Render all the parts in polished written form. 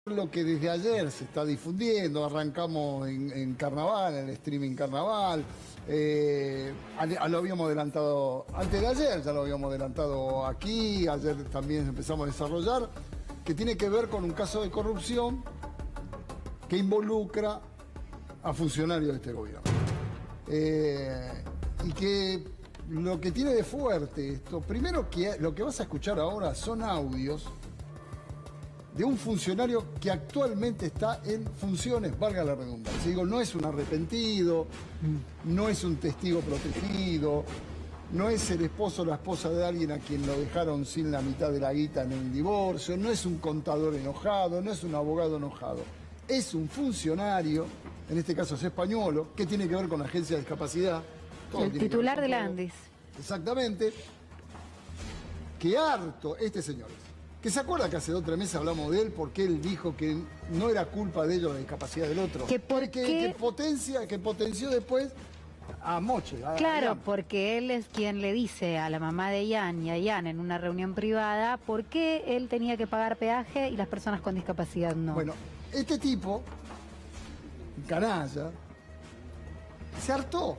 Lo que desde ayer se está difundiendo, arrancamos en Carnaval, en el streaming Carnaval, lo habíamos adelantado antes de ayer, ya lo habíamos adelantado aquí, ayer también empezamos a desarrollar, que tiene que ver con un caso de corrupción que involucra a funcionarios de este gobierno. Y que lo que tiene de fuerte esto, primero que lo que vas a escuchar ahora son audios de un funcionario que actualmente está en funciones, valga la redundancia. Digo, no es un arrepentido, no es un testigo protegido, no es el esposo o la esposa de alguien a quien lo dejaron sin la mitad de la guita en el divorcio, no es un contador enojado, no es un abogado enojado. Es un funcionario, en este caso es español, que tiene que ver con la agencia de discapacidad. El titular del Andis. Exactamente. Que harto este señor. Que se acuerda que hace 2 o 3 meses hablamos de él porque él dijo que no era culpa de ellos la discapacidad del otro. Que potenció después a Moche. Claro, Ian. porque él es quien le dice a la mamá de Ian y a Ian en una reunión privada por qué él tenía que pagar peaje y las personas con discapacidad no. Bueno, este tipo, canalla, se hartó.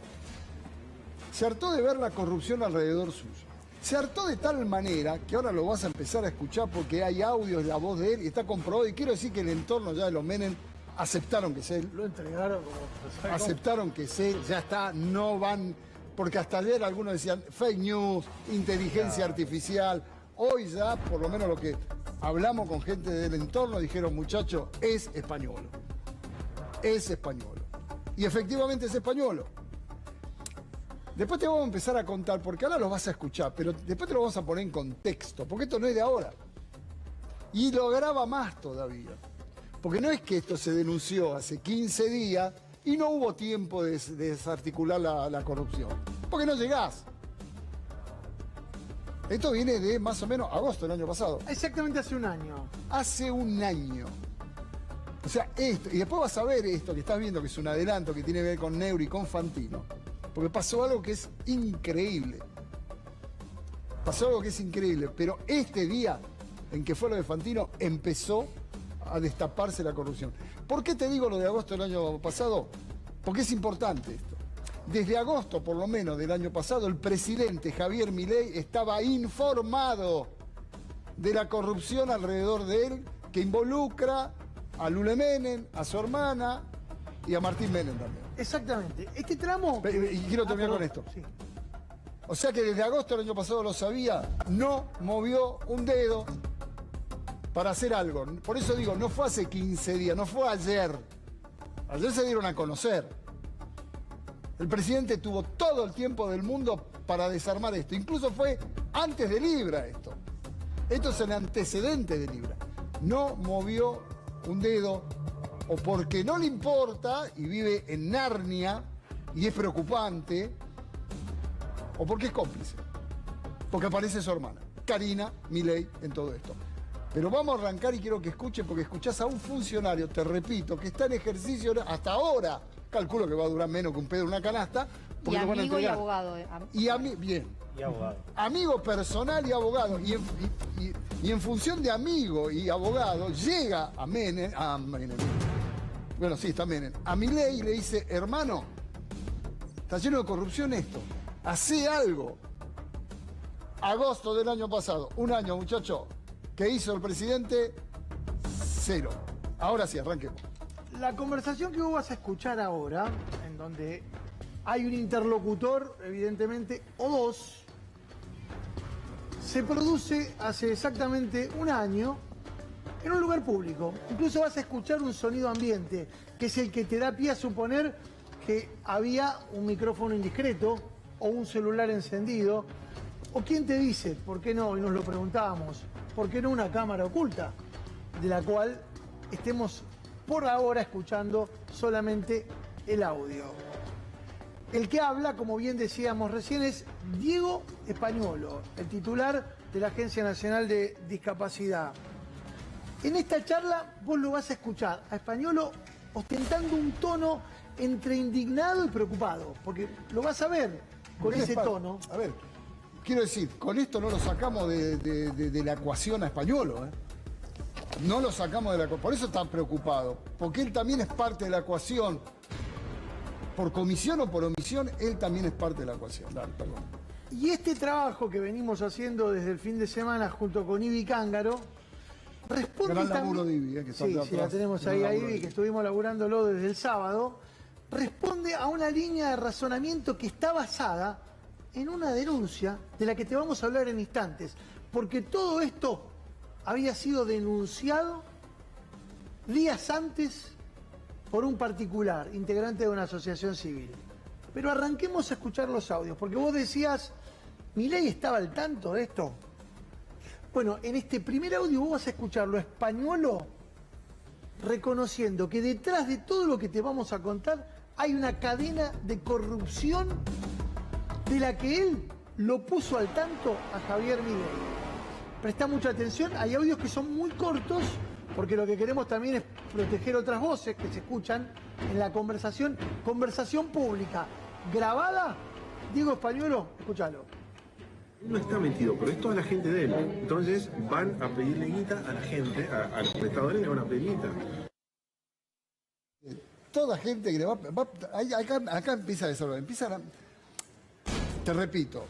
Se hartó de ver la corrupción alrededor suyo. Se hartó de tal manera que ahora lo vas a empezar a escuchar porque hay audios de la voz de él y está comprobado. Y quiero decir que el entorno ya de los Menem aceptaron que es él. Lo entregaron como... Aceptaron que es él, ya está, no van... Porque hasta ayer algunos decían fake news, inteligencia artificial. Hoy ya, por lo menos lo que hablamos con gente del entorno, dijeron, muchacho, es español. Es español. Y efectivamente es español. Después te vamos a empezar a contar, porque ahora lo vas a escuchar, pero después te lo vamos a poner en contexto, porque esto no es de ahora. Y lo agrava más todavía. Porque no es que esto se denunció hace 15 días y no hubo tiempo de desarticular la corrupción. Porque no llegás. Esto viene de más o menos agosto del año pasado. Exactamente hace un año. Hace un año. O sea, esto, y después vas a ver esto que estás viendo, que es un adelanto que tiene que ver con Neuro y con Fantino. Porque pasó algo que es increíble. Pasó algo que es increíble. Pero este día en que fue lo de Fantino, empezó a destaparse la corrupción. ¿Por qué te digo lo de agosto del año pasado? Porque es importante esto. Desde agosto, por lo menos, del año pasado, el presidente Javier Milei estaba informado de la corrupción alrededor de él, que involucra a Lule Menem, a su hermana y a Martín Menem también. Exactamente. Este tramo... Y quiero terminar con esto. Sí. O sea que desde agosto del año pasado lo sabía, no movió un dedo para hacer algo. Por eso digo, no fue hace 15 días, no fue ayer. Ayer se dieron a conocer. El presidente tuvo todo el tiempo del mundo para desarmar esto. Incluso fue antes de Libra esto. Esto es el antecedente de Libra. No movió un dedo, o porque no le importa y vive en Narnia y es preocupante, o porque es cómplice. Porque aparece su hermana, Karina Milei, en todo esto. Pero vamos a arrancar y quiero que escuchen, porque escuchás a un funcionario, te repito, que está en ejercicio hasta ahora. Calculo que va a durar menos que un pedo en una canasta. Y amigo y abogado. Bien. Y abogado. Amigo personal y abogado. Y en función de amigo y abogado, llega a Menem. Bueno, sí, está Menem. A Milei y le dice, hermano, está lleno de corrupción esto. Hacé algo. Agosto del año pasado, un año, muchacho. ¿Qué hizo el presidente? 0. Ahora sí, arranquemos. La conversación que vos vas a escuchar ahora, en donde hay un interlocutor, evidentemente, o dos, se produce hace exactamente un año en un lugar público. Incluso vas a escuchar un sonido ambiente, que es el que te da pie a suponer que había un micrófono indiscreto o un celular encendido. ¿O quién te dice, por qué no? Y nos lo preguntábamos, ¿por qué no una cámara oculta? De la cual estemos por ahora escuchando solamente el audio. El que habla, como bien decíamos recién, es Diego Españolo, el titular de la Agencia Nacional de Discapacidad. En esta charla vos lo vas a escuchar a Españolo ostentando un tono entre indignado y preocupado, porque lo vas a ver con ese tono. A ver, quiero decir, con esto no lo sacamos de la ecuación a Españolo, ¿eh? No lo sacamos de la ecuación. Por eso está preocupado. Porque él también es parte de la ecuación. Por comisión o por omisión, él también es parte de la ecuación. Dale, perdón. Y este trabajo que venimos haciendo desde el fin de semana junto con Ivi Cángaro responde Gran también... laburo de Ivi, que está Sí, atrás. sí, la tenemos ahí Gran a laburo de Ivi, que estuvimos laburándolo desde el sábado. Responde a una línea de razonamiento que está basada en una denuncia de la que te vamos a hablar en instantes. Porque todo esto había sido denunciado días antes por un particular, integrante de una asociación civil. Pero arranquemos a escuchar los audios, porque vos decías, ¿Milei estaba al tanto de esto? Bueno, en este primer audio vos vas a escucharlo Españolo reconociendo que detrás de todo lo que te vamos a contar hay una cadena de corrupción de la que él lo puso al tanto a Javier Milei. Presta mucha atención, hay audios que son muy cortos, porque lo que queremos también es proteger otras voces que se escuchan en la conversación pública, grabada. Diego Españolo, escúchalo. No está metido, pero es toda la gente de él. Entonces van a pedirle guita a la gente, a los prestadores le van a pedir guita. Toda gente que le va acá empieza a desarrollar. Te repito,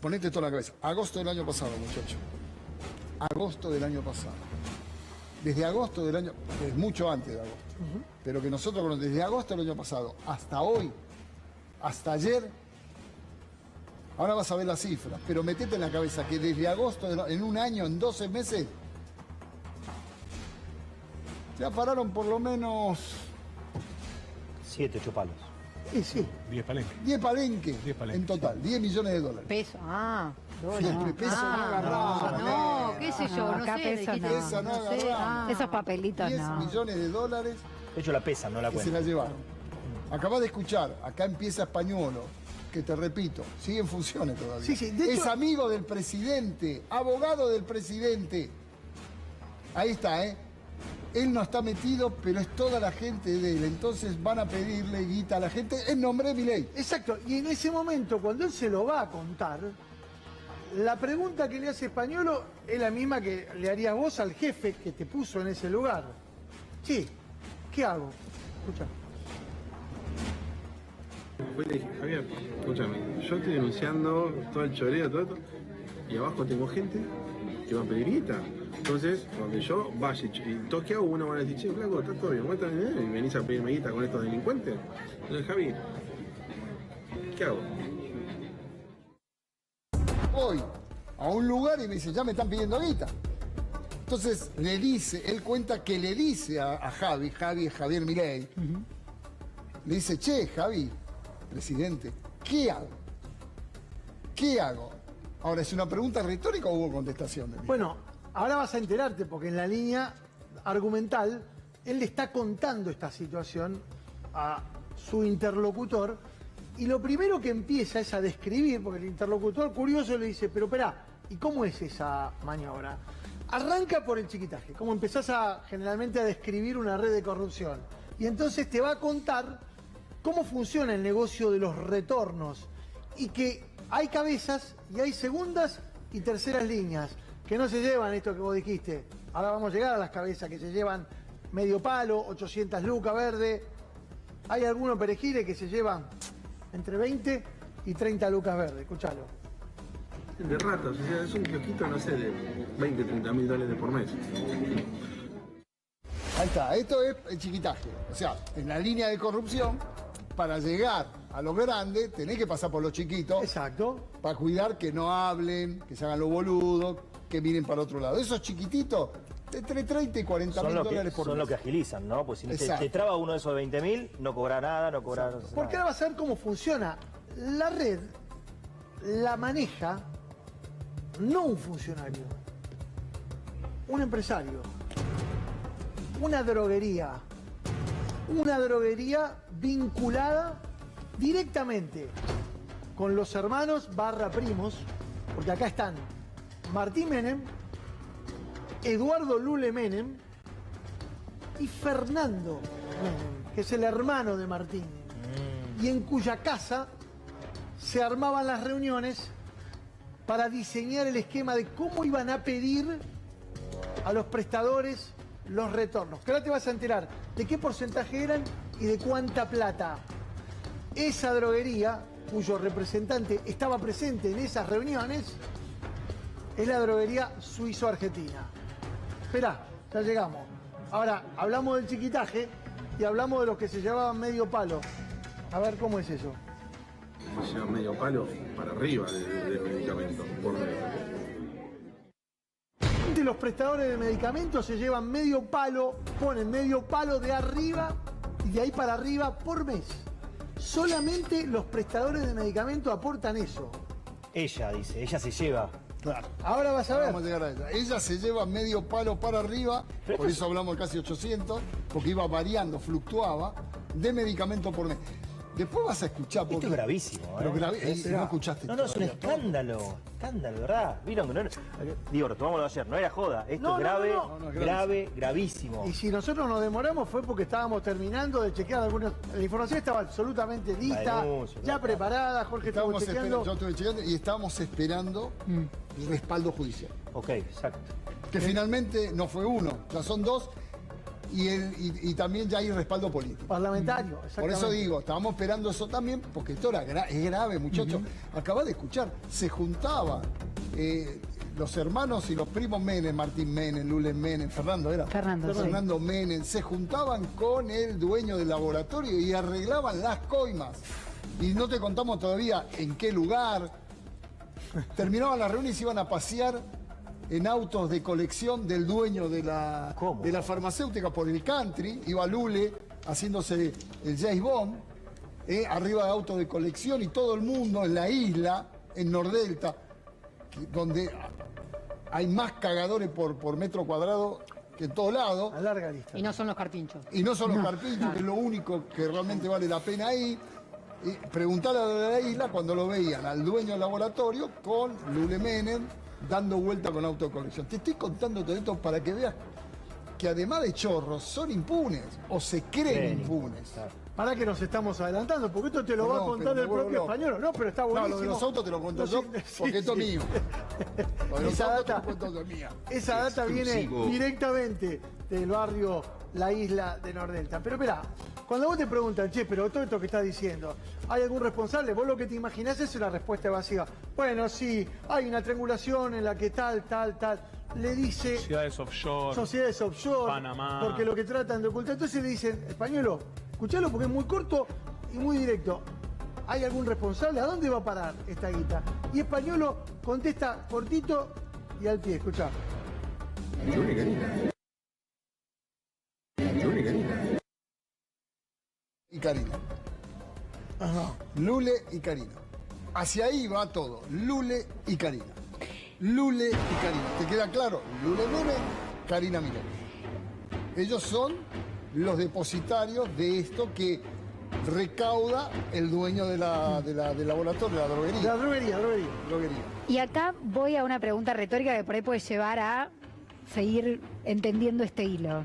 ponete toda la cabeza. Agosto del año pasado, muchacho. Agosto del año pasado. Desde agosto del año, es mucho antes de agosto, pero que nosotros conocemos, desde agosto del año pasado hasta hoy, hasta ayer, ahora vas a ver las cifras, pero metete en la cabeza que desde agosto, en un año, en 12 meses, ya pararon por lo menos 7, 8 palos. Sí. 10 palenques. 10 palenques en total, 10 millones de dólares. Peso, Siempre peso no agarraba. no, qué sé yo, no acá sé. peso dijiste, no. Esa no sé, agarraba. Esos papelitos 10 no. millones de dólares De hecho, la pesan, no la que se cuentan. la llevaron. Acabas de escuchar, acá empieza Españolo, que te repito, sigue en funciones todavía. Sí, sí, de hecho- es amigo del presidente, abogado del presidente. Ahí está, ¿eh? Él no está metido, pero es toda la gente de él. Entonces van a pedirle guita a la gente en nombre de Milei. Exacto, y en ese momento, cuando él se lo va a contar, la pregunta que le hace Españolo es la misma que le harías vos al jefe que te puso en ese lugar. Sí, ¿qué hago? Escucha. Después le dije, Javier, escúchame, yo estoy denunciando todo el choreo, todo esto, y abajo tengo gente que va a pedir guita. Entonces, donde yo vaya y toque a uno, van a decir, che, flaco, está todo bien, ¿vos estás bien? Y venís a pedirme guita con estos delincuentes. Entonces, Javi, ¿qué hago? Voy a un lugar y me dice, ya me están pidiendo guita. Entonces le dice, él cuenta que le dice a Javier Milei, le dice, che, Javi, presidente, ¿qué hago? ¿Qué hago? Ahora, ¿es una pregunta retórica o hubo contestación de Milei? Bueno, ahora vas a enterarte porque en la línea argumental él le está contando esta situación a su interlocutor y lo primero que empieza es a describir, porque el interlocutor curioso le dice, pero espera, ¿y cómo es esa maniobra? Arranca por el chiquitaje, como empezás generalmente a describir una red de corrupción. Y entonces te va a contar cómo funciona el negocio de los retornos y que hay cabezas y hay segundas y terceras líneas que no se llevan esto que vos dijiste. Ahora vamos a llegar a las cabezas que se llevan medio palo, 800 lucas verde. Hay algunos perejiles que se llevan entre 20 y 30 lucas verde. Escuchalo. De ratas, o sea, es un kiosquito, no sé, de 20, 30 mil dólares por mes. Ahí está, esto es el chiquitaje. O sea, en la línea de corrupción, para llegar a lo grande, tenés que pasar por los chiquitos. Exacto. Para cuidar que no hablen, que se hagan los boludos, que miren para otro lado. Esos chiquititos, entre 30 y 40 mil dólares por son mes. lo que agilizan, ¿no? Pues si no Exacto. te traba uno de esos 20.000, no cobra nada, no cobra nada. Porque ahora vas a ver cómo funciona. La red la maneja no un funcionario, un empresario, una droguería vinculada directamente con los hermanos / primos, porque acá están Martín Menem, Eduardo Lule Menem y Fernando Menem, que es el hermano de Martín, y en cuya casa se armaban las reuniones para diseñar el esquema de cómo iban a pedir a los prestadores los retornos. Que ahora te vas a enterar de qué porcentaje eran y de cuánta plata. Esa droguería, cuyo representante estaba presente en esas reuniones, es la droguería Suizo-Argentina. Esperá, ya llegamos. Ahora, hablamos del chiquitaje y hablamos de los que se llevaban medio palo. A ver, ¿cómo es eso? Se lleva medio palo para arriba del medicamento por mes. Los prestadores de medicamentos se llevan medio palo, ponen medio palo de arriba y de ahí para arriba por mes. Solamente los prestadores de medicamentos aportan eso. Ella dice, ella se lleva. Claro. Ahora vas a ver. Vamos a llegar a ella. Ella se lleva medio palo para arriba, por eso hablamos de casi 800, porque iba variando, fluctuaba, de medicamento por mes. Después vas a escuchar... Esto es gravísimo, ¿eh? Pero no escuchaste. No, es un todavía todo. escándalo, ¿verdad? Vieron que no era... Digo, retomamos lo de ayer, no era joda. Esto es grave, no, es grave, gravísimo. Y si nosotros nos demoramos fue porque estábamos terminando de chequear algunas... La información estaba absolutamente lista, denuncia, ya preparada. Jorge estuvo Estábamos chequeando. yo estuve chequeando y estábamos esperando el respaldo judicial. Ok, exacto. Que finalmente no fue uno, ya son dos y también ya hay respaldo político. Parlamentario, Por exactamente. eso digo, estábamos esperando eso también, porque esto era es grave, muchachos. Acabás de escuchar, se juntaban los hermanos y los primos Menem, Martín Menem, Lulen Menem, Fernando era. Fernando, sí. Menem, se juntaban con el dueño del laboratorio y arreglaban las coimas. Y no te contamos todavía en qué lugar. Terminaban las reuniones y iban a pasear en autos de colección del dueño de la farmacéutica por el country. Iba Lule haciéndose el James Bond, arriba de autos de colección y todo el mundo en la isla, en Nordelta, donde hay más cagadores por metro cuadrado que en todos lados. A larga lista. Y no son los carpinchos. Y no son los carpinchos, que es lo único que realmente vale la pena ahí. Y preguntar a la isla cuando lo veían al dueño del laboratorio con Lule Menem dando vuelta con auto de colección. Te estoy contando todo esto para que veas que además de chorros son impunes o se creen impunes. Para que nos estamos adelantando, porque esto te lo va a contar pero me el vuelvo propio loco. español. No, pero está buenísimo. No, lo de los autos te lo cuento yo, porque esto es mío. Lo de los Esa autos te data- lo cuento yo, es mía. Esa data viene directamente del barrio La Isla de Nordelta. Pero espera, cuando vos te preguntan, che, pero todo esto que estás diciendo, ¿hay algún responsable? Vos lo que te imaginás es una respuesta evasiva. Bueno, sí, hay una triangulación en la que tal. Le dice Sociedades offshore, Panamá. porque lo que tratan de ocultar. Entonces le dicen, españolo, escuchalo porque es muy corto y muy directo. ¿Hay algún responsable? ¿A dónde va a parar esta guita? Y españolo contesta cortito y al pie, escuchá. Lule y Karina. Lule y Karina. Y Karina. Ajá. Lule y Karina. Hacia ahí va todo. Lule y Karina. Lule y Karina. ¿Te queda claro? Lule Menem, Karina Milei. Ellos son los depositarios de esto que recauda el dueño del laboratorio, de la droguería. La droguería. Droguería. Y acá voy a una pregunta retórica que por ahí puede llevar a seguir entendiendo este hilo.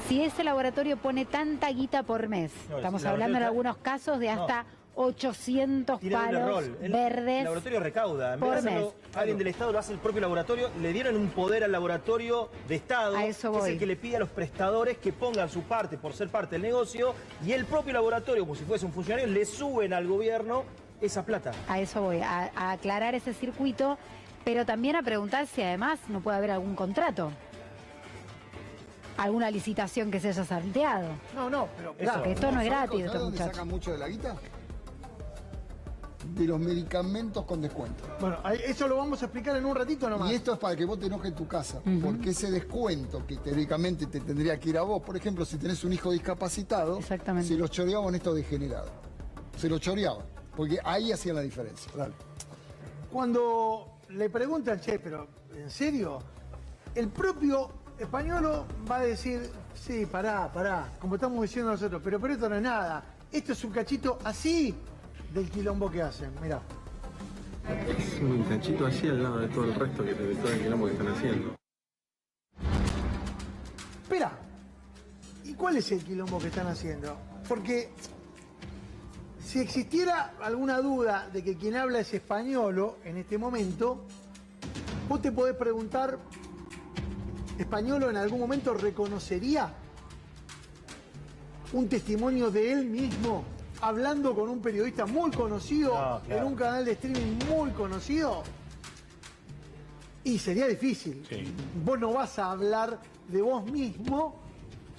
Si ese laboratorio pone tanta guita por mes, No, estamos el hablando en laboratorio algunos casos de hasta 800 Tiene doble palos rol. El verdes. laboratorio recauda. En vez por de hacerlo mes. alguien del Estado, lo hace el propio laboratorio. Le dieron un poder al laboratorio de Estado, A eso que es voy. el que le pide a los prestadores que pongan su parte por ser parte del negocio, y el propio laboratorio, como si fuese un funcionario, le suben al gobierno esa plata. A eso voy, a aclarar ese circuito, pero también a preguntar si además no puede haber algún contrato. Alguna licitación que se haya salteado. No, pero Eso. claro. Que esto no es gratis, ¿Sabes estos dónde muchachos. sacan mucho de la guita? De los medicamentos con descuento. Bueno, eso lo vamos a explicar en un ratito nomás. Y esto es para que vos te enojes en tu casa, porque ese descuento que teóricamente te tendría que ir a vos, por ejemplo, si tenés un hijo discapacitado, Exactamente. se lo choreaban estos degenerados. Se lo choreaban, porque ahí hacían la diferencia. Dale. Cuando le preguntan, che, pero ¿en serio? El propio españolo va a decir, sí, pará, como estamos diciendo nosotros, pero esto no es nada. Esto es un cachito así del quilombo que hacen, mirá. Es un cachito así al lado de todo el resto de todo el quilombo que están haciendo. Espera, ¿y cuál es el quilombo que están haciendo? Porque si existiera alguna duda de que quien habla es españolo en este momento, vos te podés preguntar Españolo en algún momento reconocería un testimonio de él mismo hablando con un periodista muy conocido en un canal de streaming muy conocido? Y sería difícil. Sí. Vos no vas a hablar de vos mismo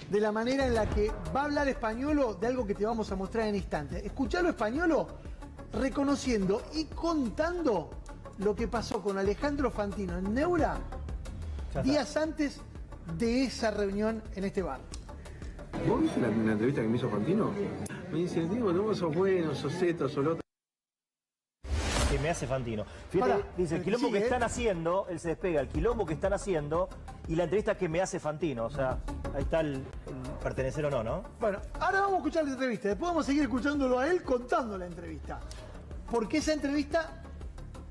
de la manera en la que va a hablar Españolo de algo que te vamos a mostrar en instantes. Escuchalo Españolo reconociendo y contando lo que pasó con Alejandro Fantino en Neura días antes de esa reunión en este bar. ¿Vos viste la entrevista que me hizo Fantino? Me dice, Diego, vos sos bueno, sos esto, sos lo otro. Que me hace Fantino. Fíjate, Pará, dice, el quilombo que sigue. están haciendo, él se despega, el quilombo que están haciendo y la entrevista que me hace Fantino. O sea, ahí está el pertenecer o no, ¿no? Bueno, ahora vamos a escuchar la entrevista. Después vamos a seguir escuchándolo a él contando la entrevista. Porque esa entrevista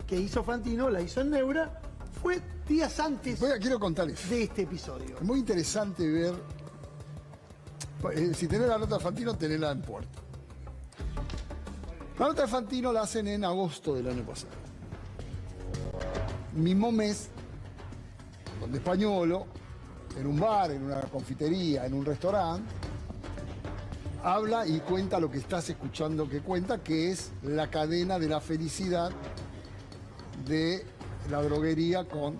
que hizo Fantino, la hizo en Neura, fue días antes Quiero contarles. de este episodio. Es muy interesante ver. Si tenés la nota de Fantino, tenésla en puerta. La nota de Fantino la hacen en agosto del año pasado. Mismo mes, donde Españolo, en un bar, en una confitería, en un restaurante, habla y cuenta lo que estás escuchando que cuenta, que es la cadena de la felicidad de la droguería con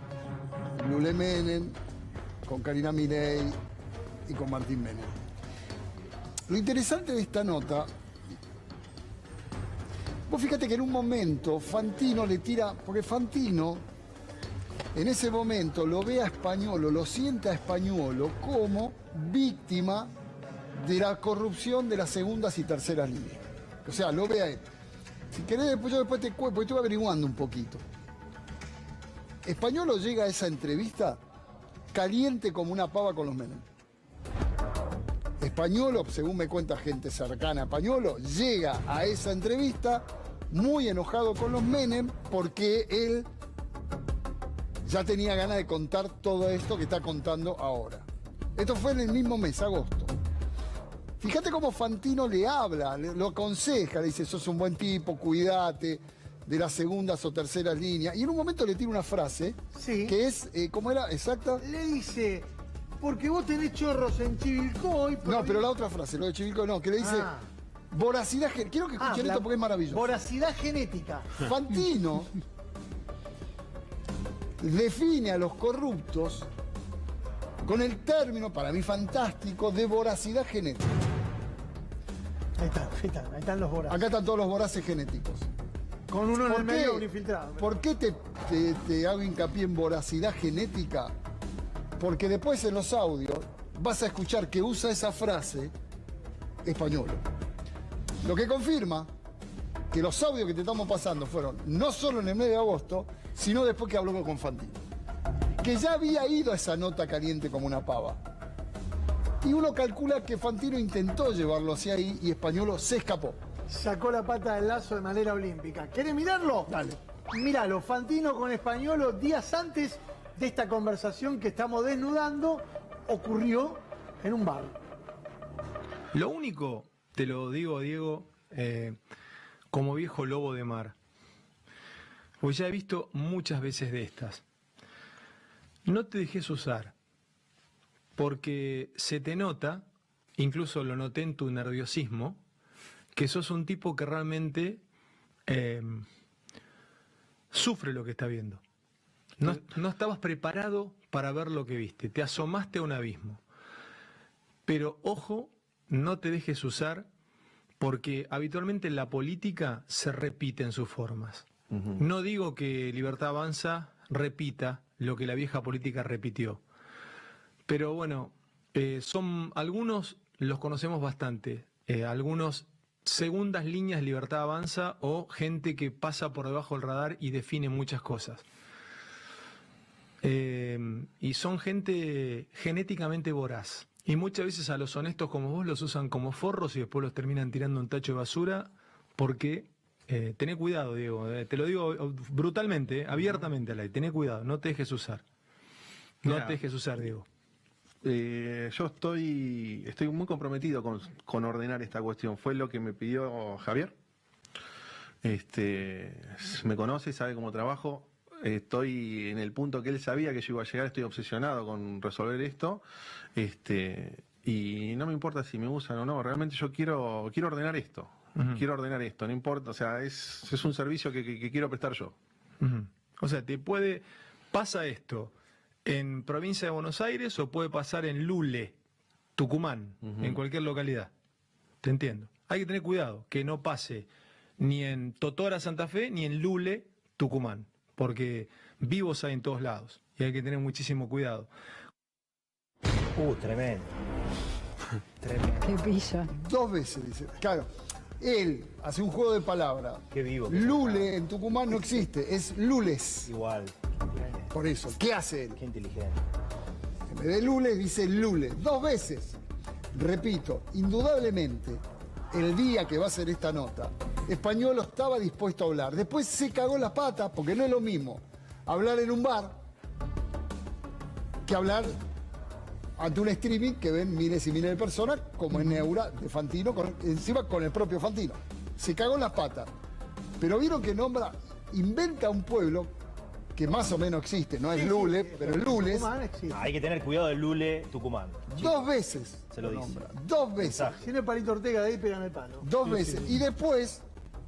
Lule Menem, con Karina Milei y con Martín Menem. Lo interesante de esta nota, vos fíjate que en un momento Fantino le tira, porque Fantino en ese momento lo ve a Españolo, lo siente a Españolo como víctima de la corrupción de las segundas y terceras líneas. O sea, lo ve a él. Si querés, yo después te cuento, porque estuve averiguando un poquito. Españolo llega a esa entrevista caliente como una pava con los Menem. Españolo, según me cuenta gente cercana a Españolo, llega a esa entrevista muy enojado con los Menem porque él ya tenía ganas de contar todo esto que está contando ahora. Esto fue en el mismo mes, agosto. Fíjate cómo Fantino le habla, lo aconseja, le dice, sos un buen tipo, cuídate de las segundas o terceras líneas. Y en un momento le tira una frase, Sí. que es, ¿cómo era? Exacta. Le dice, porque vos tenés chorros en Chivilcoy. No, pero la otra frase, lo de Chivilcoy no, que le dice, Ah. voracidad, quiero que escuchen esto porque es maravilloso. Voracidad genética. Fantino define a los corruptos con el término, para mí fantástico, de voracidad genética. Ahí están los voraces. Acá están todos los voraces genéticos. Con uno en ¿Por el qué? medio, un infiltrado. ¿Por qué te hago hincapié en voracidad genética? Porque después en los audios vas a escuchar que usa esa frase Españolo. Lo que confirma que los audios que te estamos pasando fueron no solo en el mes de agosto, sino después que habló con Fantino. Que ya había ido a esa nota caliente como una pava. Y uno calcula que Fantino intentó llevarlo hacia ahí y Españolo se escapó. Sacó la pata del lazo de manera olímpica. ¿Querés mirarlo? Dale. Míralo, Fantino con Españolo días antes de esta conversación que estamos desnudando ocurrió en un bar. Lo único, te lo digo, Diego, como viejo lobo de mar, pues ya he visto muchas veces de estas. No te dejes usar, porque se te nota, incluso lo noté en tu nerviosismo, que sos un tipo que realmente sufre lo que está viendo. No estabas preparado para ver lo que viste, te asomaste a un abismo. Pero ojo, no te dejes usar, porque habitualmente en la política se repiten sus formas. No digo que Libertad Avanza repita lo que la vieja política repitió. Pero bueno, son algunos los conocemos bastante, algunos segundas líneas Libertad Avanza o gente que pasa por debajo del radar y define muchas cosas. Y son gente genéticamente voraz. Y muchas veces a los honestos como vos los usan como forros y después los terminan tirando un tacho de basura porque... tené cuidado, Diego, te lo digo brutalmente, abiertamente al aire, tené cuidado, no te dejes usar. No te dejes usar, Diego. Yo estoy muy comprometido con ordenar esta cuestión. Fue lo que me pidió Javier. Me conoce, sabe cómo trabajo. estoy en el punto que él sabía que yo iba a llegar, estoy obsesionado con resolver esto, y no me importa si me usan o no, realmente yo quiero ordenar esto, quiero ordenar esto, no importa, o sea, es un servicio que quiero prestar yo. O sea, pasa esto en provincia de Buenos Aires o puede pasar en Lule, Tucumán, en cualquier localidad. Te entiendo. Hay que tener cuidado que no pase ni en Totora, Santa Fe, ni en Lule, Tucumán, porque vivos hay en todos lados y hay que tener muchísimo cuidado. Tremendo. Tremendo. Qué pillo. 2 veces, dice. Claro, él hace un juego de palabras. Qué vivo. Lule en Tucumán no existe, es Lules. Igual. Por eso, ¿qué hace él? Qué inteligente. En vez de Lules dice Lule. 2 veces. Repito, indudablemente, el día que va a hacer esta nota, Españolo estaba dispuesto a hablar. Después se cagó las patas, porque no es lo mismo hablar en un bar que hablar ante un streaming que ven miles y miles de personas, como en Neura de Fantino, encima con el propio Fantino. Se cagó en las patas. Pero vieron que inventa un pueblo que más o menos existe, no es Lule, pero es Lules. Hay que tener cuidado del Lule Tucumán. 2 veces Se lo dice. nombra. 2 veces. Si no es Palito Ortega, de ahí pegan el palo. 2 veces. Y después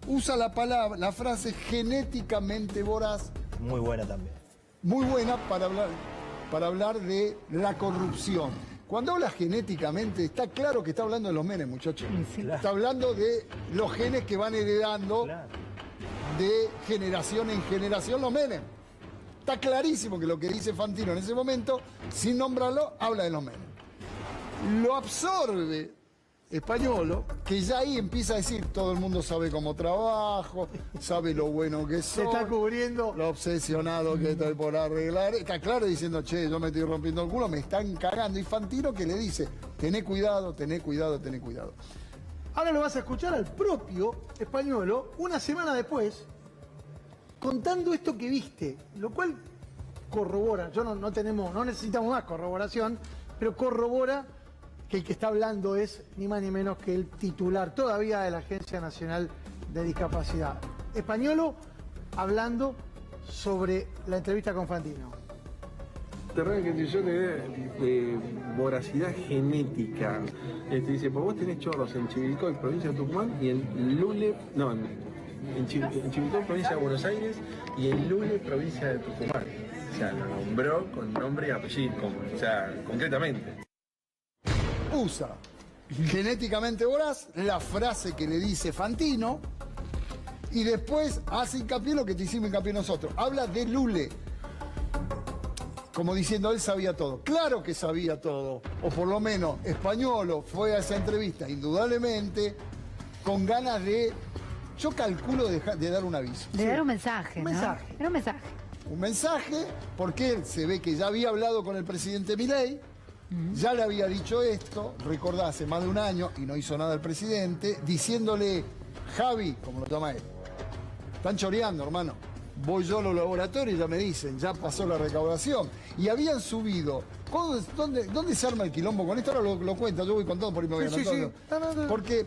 usa la frase genéticamente voraz, Muy buena también. muy buena para hablar de la corrupción. Cuando habla genéticamente, está claro que está hablando de los genes, muchachos. Está hablando de los genes que van heredando Claro. de generación en generación los Menem. Está clarísimo que lo que dice Fantino en ese momento, sin nombrarlo, habla de los Menem. Lo absorbe Españolo, que ya ahí empieza a decir, todo el mundo sabe cómo trabajo, sabe lo bueno que Se soy, está cubriendo. lo obsesionado que estoy por arreglar. Está claro diciendo, che, yo me estoy rompiendo el culo, me están cagando. Y Fantino que le dice, tené cuidado, tené cuidado, tené cuidado. Ahora lo vas a escuchar al propio Españolo una semana después contando esto que viste, lo cual corrobora, no necesitamos más corroboración, pero corrobora que el que está hablando es ni más ni menos que el titular todavía de la Agencia Nacional de Discapacidad. Españolo hablando sobre la entrevista con Fantino. Terreno que yo de voracidad genética. Dice, pues vos tenés chorros en Chivilcoy, provincia de Tucumán, y en Lule, no, en Chivilcoy, provincia de Buenos Aires, y en Lule, provincia de Tucumán. O sea, lo nombró con nombre y apellido, o sea, concretamente. Usa genéticamente voraz la frase que le dice Fantino y después hace hincapié en lo que te hicimos hincapié nosotros. Habla de Lule. Como diciendo, él sabía todo. Claro que sabía todo. O por lo menos, Españolo fue a esa entrevista, indudablemente, con ganas de, yo calculo, de dar un aviso. De dar un mensaje, ¿no? mensaje. Era un mensaje. Un mensaje, porque él se ve que ya había hablado con el presidente Milei, ya le había dicho esto, recordá, hace más de un año, y no hizo nada el presidente, diciéndole, Javi, como lo llama él, están choreando, hermano. Voy yo a los laboratorios y ya me dicen, ya pasó la recaudación. Y habían subido. ¿Dónde se arma el quilombo con esto? Ahora lo cuento, yo voy contando por ahí me voy anotando. No. Porque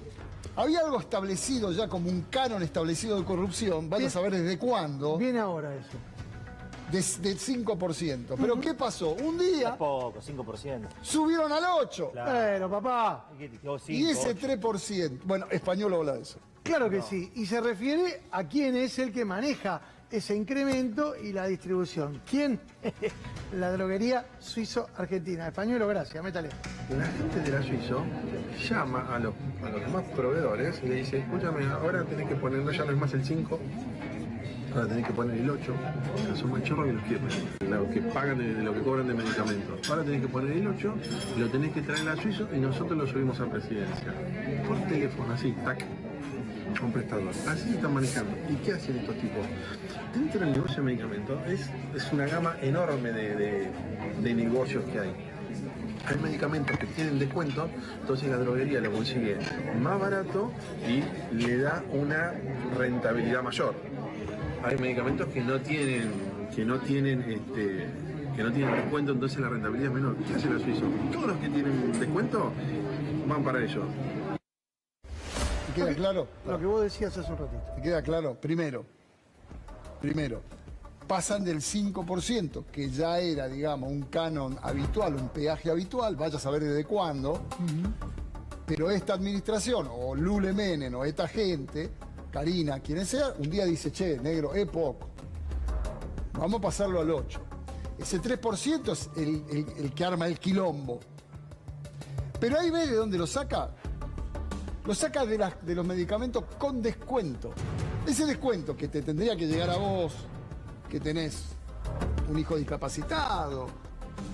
había algo establecido ya como un canon establecido de corrupción, vaya a saber desde cuándo, Viene ahora eso. del 5%. Pero ¿qué pasó? Un día Poco, 5%. subieron al 8%. Claro. Pero papá, Y ese 3%, bueno, Español habla de eso. claro que sí. Y se refiere a quién es el que maneja ese incremento y la distribución. ¿Quién? La droguería Suizo-Argentina. Españolo, gracias, métale. La gente de la Suizo llama a los demás proveedores y le dice, escúchame, ahora tenés que poner, ya no es más el 5, ahora tenés que poner el 8, son más chorros que los que pagan de lo que cobran de medicamentos. Ahora tenés que poner el 8, lo tenés que traer a la Suizo y nosotros lo subimos a presidencia. Por teléfono, así, tac, un prestador. Así se están manejando. ¿Y qué hacen estos tipos? Dentro del negocio de medicamentos es una gama enorme de negocios que hay. Hay medicamentos que tienen descuento, entonces la droguería lo consigue más barato y le da una rentabilidad mayor. Hay medicamentos que no tienen descuento, entonces la rentabilidad es menor. ¿Qué hace la Suizo? Todos los que tienen descuento van para ellos. ¿Te queda claro? Lo que vos decías hace un ratito. ¿Te queda claro? Primero, pasan del 5%, que ya era, digamos, un canon habitual, un peaje habitual, vaya a saber desde cuándo, pero esta administración, o Lule Menem, o esta gente, Karina, quien sea, un día dice, che, negro, es poco, vamos a pasarlo al 8%. Ese 3% es el que arma el quilombo. Pero ahí ve de dónde lo saca. Lo saca de los medicamentos con descuento. Ese descuento que te tendría que llegar a vos, que tenés un hijo discapacitado,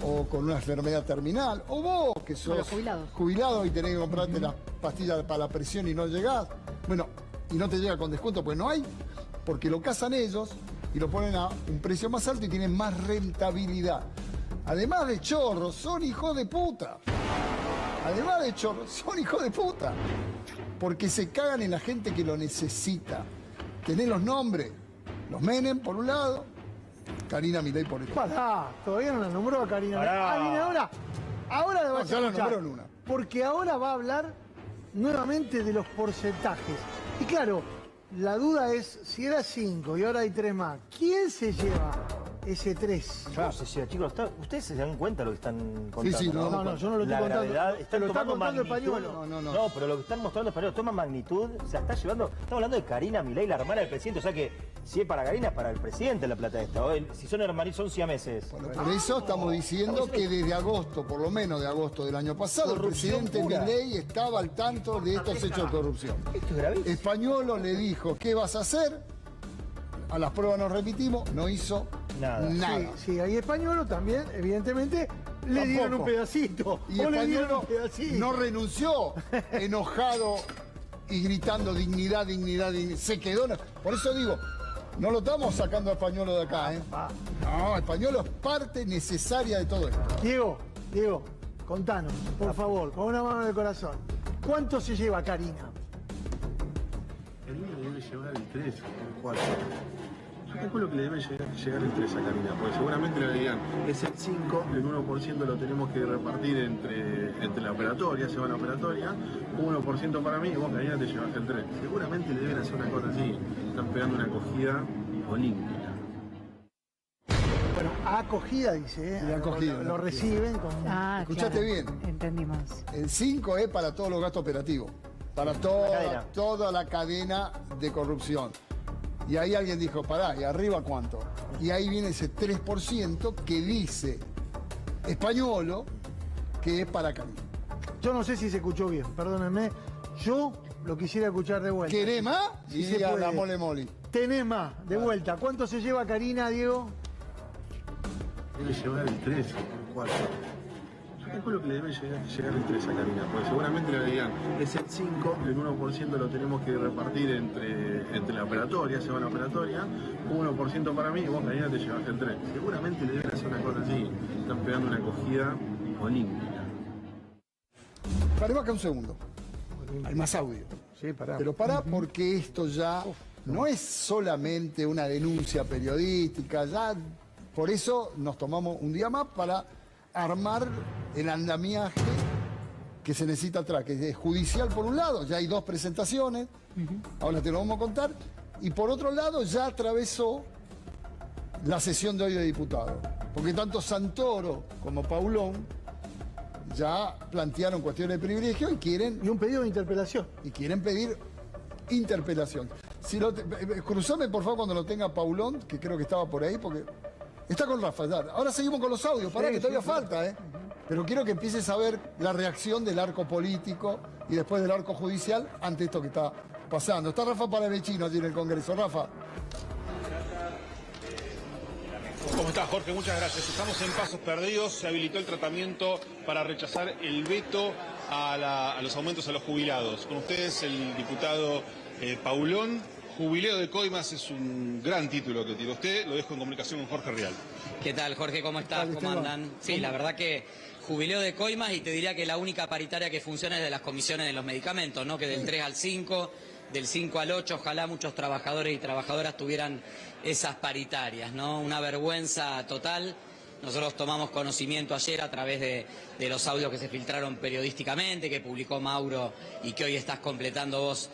o con una enfermedad terminal, o vos que sos jubilado y tenés que comprarte las pastillas para la presión y no llegás. Bueno, y no te llega con descuento, pues no hay, porque lo cazan ellos y lo ponen a un precio más alto y tienen más rentabilidad. Además de chorros, son hijos de puta. Además de chorros, son hijos de puta. Porque se cagan en la gente que lo necesita. Tenés los nombres. Los Menem, por un lado. Karina Milei, por el otro. Pará, todavía no la nombró a Karina. Viene ahora. Ahora la vas a escuchar. Ya la nombró en una. Porque ahora va a hablar nuevamente de los porcentajes. Y claro, la duda es, si era 5 y ahora hay 3 más, ¿quién se lleva ese 3? No sé si, chicos, ¿ustedes se dan cuenta de lo que están contando? Sí, no, yo no lo estoy contando. Gravedad, están lo está tomando contando el magnitud. pañuelo. No, pero lo que están mostrando es pañuelo, toma magnitud, se está llevando, estamos hablando de Karina Milei, la hermana del presidente, o sea que si es para Karina, es para el presidente la plata esta. Si son hermanos, son siameses. Bueno, por eso estamos diciendo que desde agosto, por lo menos de agosto del año pasado, el presidente Milei estaba al tanto de estos hechos de corrupción. Esto es gravísimo. Españolo le dijo, ¿qué vas a hacer? A las pruebas nos remitimos, no hizo nada. Sí, ahí Españolo también, evidentemente, le dieron un pedacito. Y Españolo no renunció, enojado y gritando dignidad, dignidad, dignidad. Se quedó. Por eso digo, no lo estamos sacando a Españolo de acá, ¿eh? No, Españolo es parte necesaria de todo esto. Diego, contanos, por favor, con una mano en el corazón. ¿Cuánto se lleva Karina? El niño debe llevar el 3, el 4. Yo calculo que le debe llegar el 3 a Karina, porque seguramente le dirían, es el 5, el 1% lo tenemos que repartir entre la operatoria, se va a la operatoria, 1% para mí y vos, Karina, te llevas el 3. Seguramente le deben hacer una cosa así, están pegando una acogida olímpica. Bueno, acogida dice, ¿eh? Sí, acogida, lo reciben con... Escuchaste bien. Entendimos. El 5 es para todos los gastos operativos, para toda la cadena de corrupción. Y ahí alguien dijo, pará, ¿y arriba cuánto? Y ahí viene ese 3% que dice Españolo que es para Karina. Yo no sé si se escuchó bien, perdónenme. Yo lo quisiera escuchar de vuelta. ¿Querés más? Si se Diría puede. la mole moli. Tenés más, de vuelta. ¿Cuánto se lleva Karina, Diego? Debe llevar el 3, el 4. Yo calculo que le debe llegar el 3 a Karina, porque seguramente le dirían, es el 5, el 1% lo tenemos que repartir entre la operatoria, se va a la operatoria, 1% para mí y vos, Karina, te llevas el 3. Seguramente le deben hacer una cosa así, están pegando una acogida olímpica. Paremos acá un segundo. Hay más audio. Sí, pará. Pero pará porque esto ya no es solamente una denuncia periodística, ya por eso nos tomamos un día más para armar el andamiaje que se necesita atrás, que es judicial por un lado, ya hay 2 presentaciones, ahora te lo vamos a contar, y por otro lado ya atravesó la sesión de hoy de diputados, porque tanto Santoro como Paulón ya plantearon cuestiones de privilegio y quieren... Y un pedido de interpelación. Y quieren pedir interpelación. Cruzame por favor cuando lo tenga Paulón, que creo que estaba por ahí, porque está con Rafa. Ya. Ahora seguimos con los audios, pará que todavía falta, ¿eh? Pero quiero que empieces a ver la reacción del arco político y después del arco judicial ante esto que está pasando. Está Rafa Palavecino allí en el Congreso. Rafa. ¿Cómo estás, Jorge? Muchas gracias. Estamos en pasos perdidos. Se habilitó el tratamiento para rechazar el veto a los aumentos a los jubilados. Con ustedes el diputado Paulón. Jubileo de Coimas es un gran título que tiene usted. Lo dejo en comunicación con Jorge Rial. ¿Qué tal, Jorge? ¿Cómo estás? ¿Cómo andan? Sí, la verdad que jubileo de Coimas, y te diría que la única paritaria que funciona es de las comisiones de los medicamentos, ¿no? Que del 3 al 5, del 5 al 8, ojalá muchos trabajadores y trabajadoras tuvieran esas paritarias, ¿no? Una vergüenza total. Nosotros tomamos conocimiento ayer a través de los audios que se filtraron periodísticamente, que publicó Mauro y que hoy estás completando vos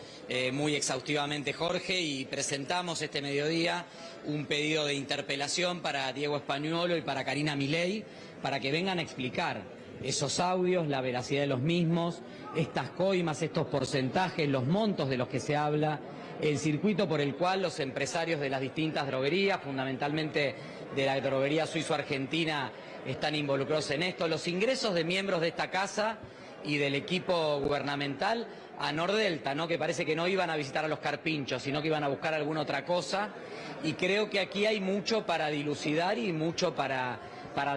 muy exhaustivamente, Jorge, y presentamos este mediodía un pedido de interpelación para Diego Españuolo y para Karina Milei, para que vengan a explicar esos audios, la veracidad de los mismos, estas coimas, estos porcentajes, los montos de los que se habla, el circuito por el cual los empresarios de las distintas droguerías, fundamentalmente de la droguería suizo-argentina, están involucrados en esto, los ingresos de miembros de esta casa y del equipo gubernamental a Nordelta, ¿no? Que parece que no iban a visitar a los carpinchos, sino que iban a buscar alguna otra cosa, y creo que aquí hay mucho para dilucidar y mucho para